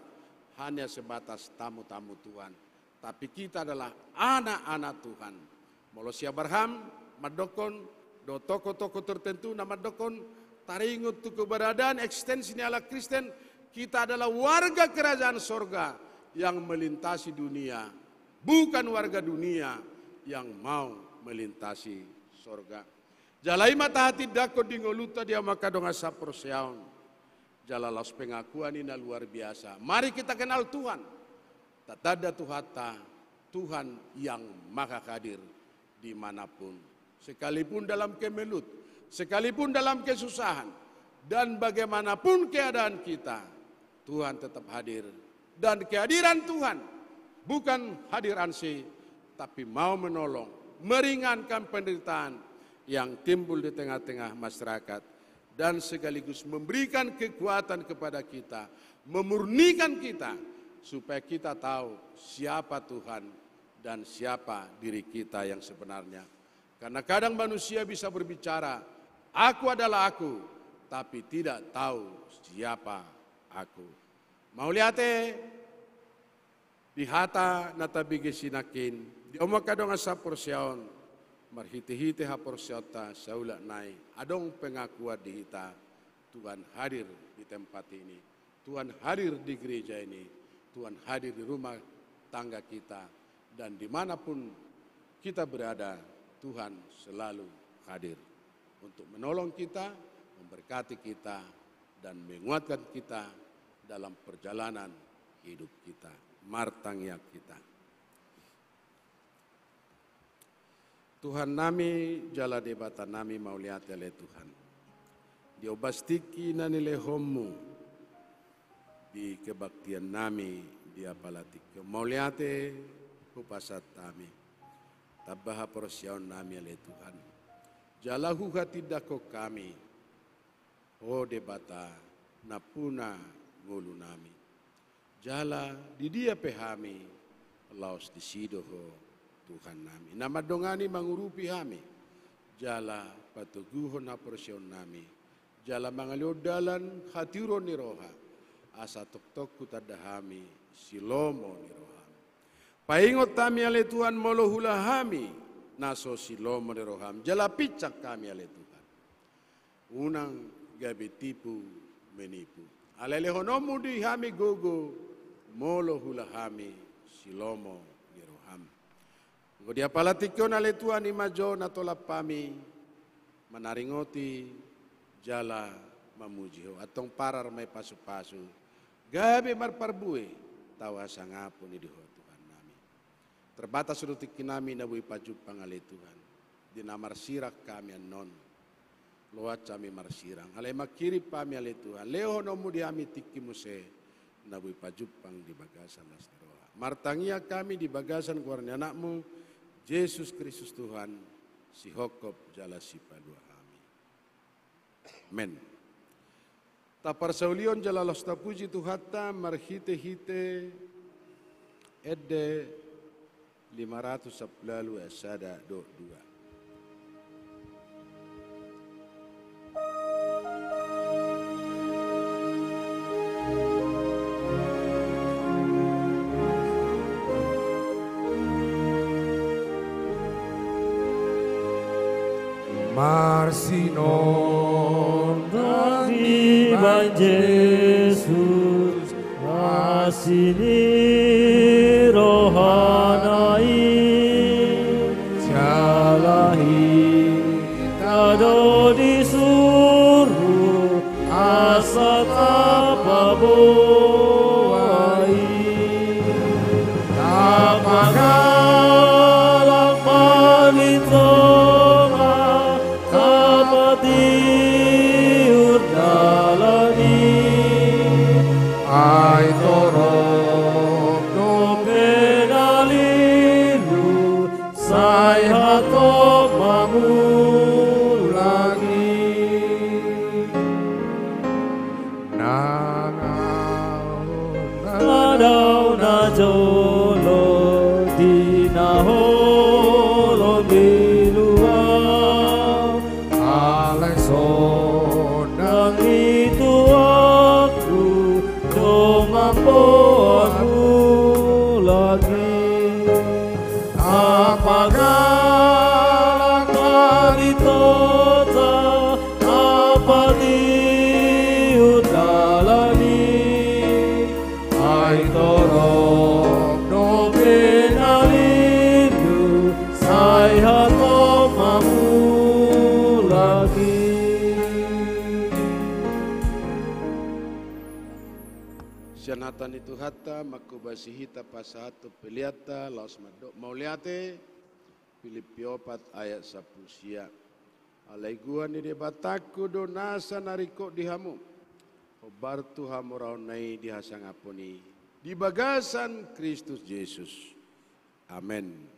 hanya sebatas tamu-tamu Tuhan. Tapi kita adalah anak-anak Tuhan. Molosi Abraham, madokon, do toko-toko tertentu, nama dokon, taringut tu keberadaan ekstensi ala Kristen, kita adalah warga kerajaan sorga yang melintasi dunia, bukan warga dunia yang mau melintasi sorga. Jalai mata hati dako dingoluta dia maka donga saproseaun. Jalalos pengakuan ini luar biasa. Mari kita kenal Tuhan. Tatada tuhata, Tuhan yang maha hadir dimanapun. Sekalipun dalam kemelut, sekalipun dalam kesusahan, dan bagaimanapun keadaan kita, Tuhan tetap hadir. Dan kehadiran Tuhan bukan hadir ansi, tapi mau menolong, meringankan penderitaan yang timbul di tengah-tengah masyarakat, dan sekaligus memberikan kekuatan kepada kita, memurnikan kita, supaya kita tahu siapa Tuhan dan siapa diri kita yang sebenarnya. Karena kadang manusia bisa berbicara, aku adalah aku, tapi tidak tahu siapa aku. Mau lihat di hata natabige sinakin, di omakadong asapor siyaon, marhiti-hiti hapor siyota saula nai, adong pengakuan di hita, Tuhan hadir di tempat ini, Tuhan hadir di gereja ini, Tuhan hadir di rumah tangga kita, dan dimanapun kita berada, Tuhan selalu hadir untuk menolong kita, memberkati kita, dan menguatkan kita dalam perjalanan hidup kita, martangnya kita. Tuhan nami jala debata nami mau lihat oleh Tuhan. Diobastiki nanile homu di kebaktian nami dia palatik. Mau lihat upasat kami. Tabaha porsiaon nami oleh Tuhan. Jalahu hatidako kami. O debata napuna ngulu nami. Jala di dia pehami. Laos di sidoho Tuhan nami. Nama dongani mengurupi kami. Jala patuguhon na porsiaon nami. Jala mangaliodalan hatiron ni roha. asa tok-tok kutadahami silomo ni roham. Paingot kami ale Tuhan molo hulahami naso silomo ni roham. Jala picak kami ale Tuhan. Unang gabi tipu menipu. Alele honomu di hami gogo molo hulahami silomo ni roham. Ngodia palatikyon ale Tuhan imajo natolapami manaringoti jala mamujiho atong parar may pasu-pasu gabi marparbue tawa sangapo ni diho Tuhan nami terbatas rutik kinami na buhi pajupang ale Tuhan dinamar sirak kami anon loat kami marsirang alay makiri pami ale Tuhan leho nomu di ami tiki muse na buhi pajupang di bagasan las roha martangia kami di bagasan kuarni anakmu Yesus Kristus Tuhan si hokop jala si padua kami amen. Tapar saulion jala los tapuji Tuhata marhite-hite edde 500 lalu asada do 2. Marsinon di Yesus asini rohanai jalahi tado disuruh asa tapabuai tapagalang manito Sianatan itu hatta makubasihita pasatu peliata laos madok mauliate Filipiopat ayat 10 sia alai gua ni debataku donasa nariko dihamu obar Tuhan moraunai dihasangapuni di bagasan Kristus Yesus amen.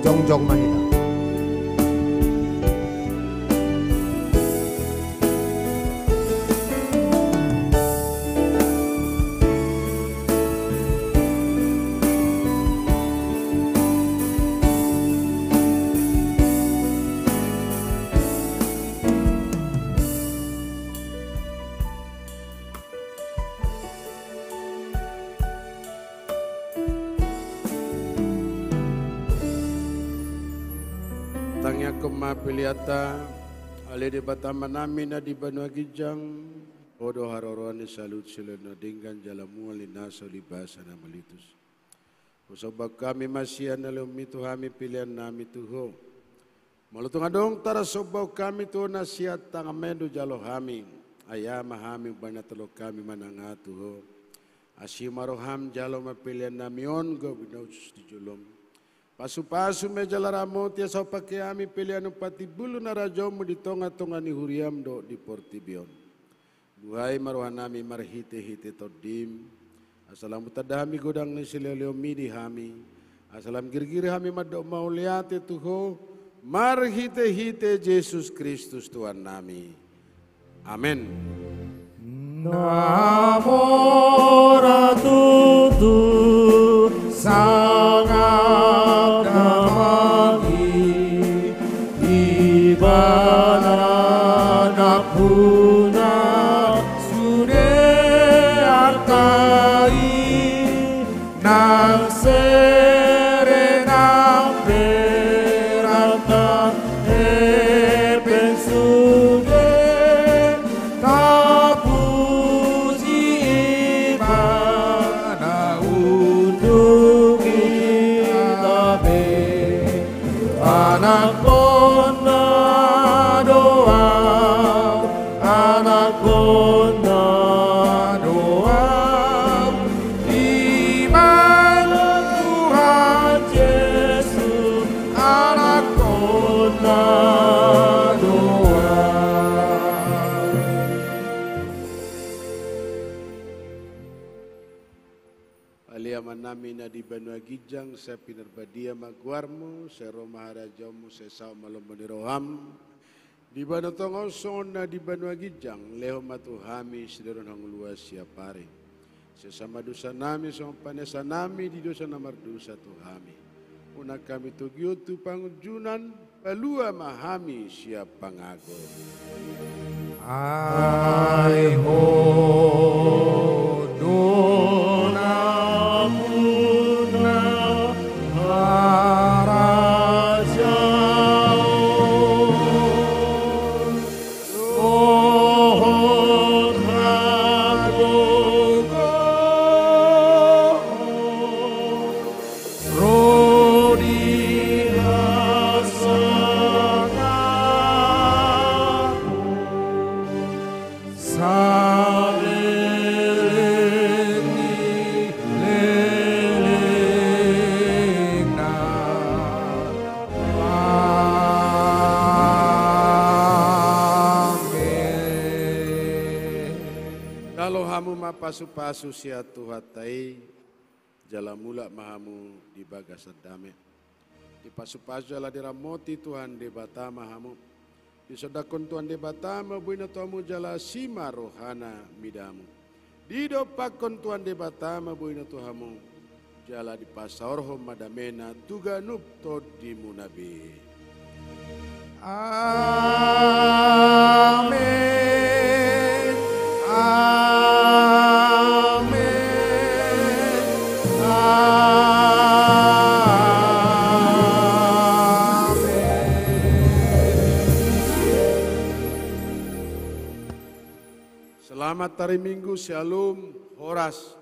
Jongjong Mahita. Tangya kema piliata ale de batama nami na di Banua Gijang odo harorone salut silena dinggan jalamu alina solibasa na malitus. Usabak kami masih analum itu kami pilihan nami tuho. Malutung adong tara sobaw kami tu nasihat tangamendu jalo kami. Ayama kami banatalo kami manangatuho. Asimaroham jalo mapilihan nami on go binausus di julom. Pasu-pasu mejalaramo tia so pake ami pilihan upati bulu narajomu di tonga-tonga ni huriam do di portibion. Buhay maruhanami marhite-hite todim. Asalam utadami godang ni sileleomi di hami. Asalam girgiri hami madok mauliate tuho. Marhite-hite Yesus Kristus Tuhan nami. Amin. Namo Ratu sangat damai ibadah puna suneatai nang serena berata epensude tapuji ibadah untuk kita anak kona doa anak kona doa iman Tuhan Yesus anak kona doa. Aliaman nami na di Banua Gijang sa pinarbadia magwarmo sa romaharajamu sa sao malomoniroham di Banotong son na di Banua Gijang leho matuhami sidaron hang luas siya pare sesama dosa nami sa panesa nami di dosa namardusa tuhami una kami tugyo tu pangujunan palua mahami siya pangago. Ai ho dona puna harajao Lord hagogo Rodi hasanaku Saleni lelena Amen. Kalau hamu mapasu-pasu siya tuhatai jalamula mahamu di bagasat dame. Di pasu-pasu ala diramoti Tuhan di batama hamu. Di sodakon Tuhan di batama buina tuamu jala sima rohana midamu. Di dopakon Tuhan di batama buina tuhamu jala di pasaorho madamena tuganup todimu nabi. Amen. Amen. Selamat hari Minggu, Shalom, Horas.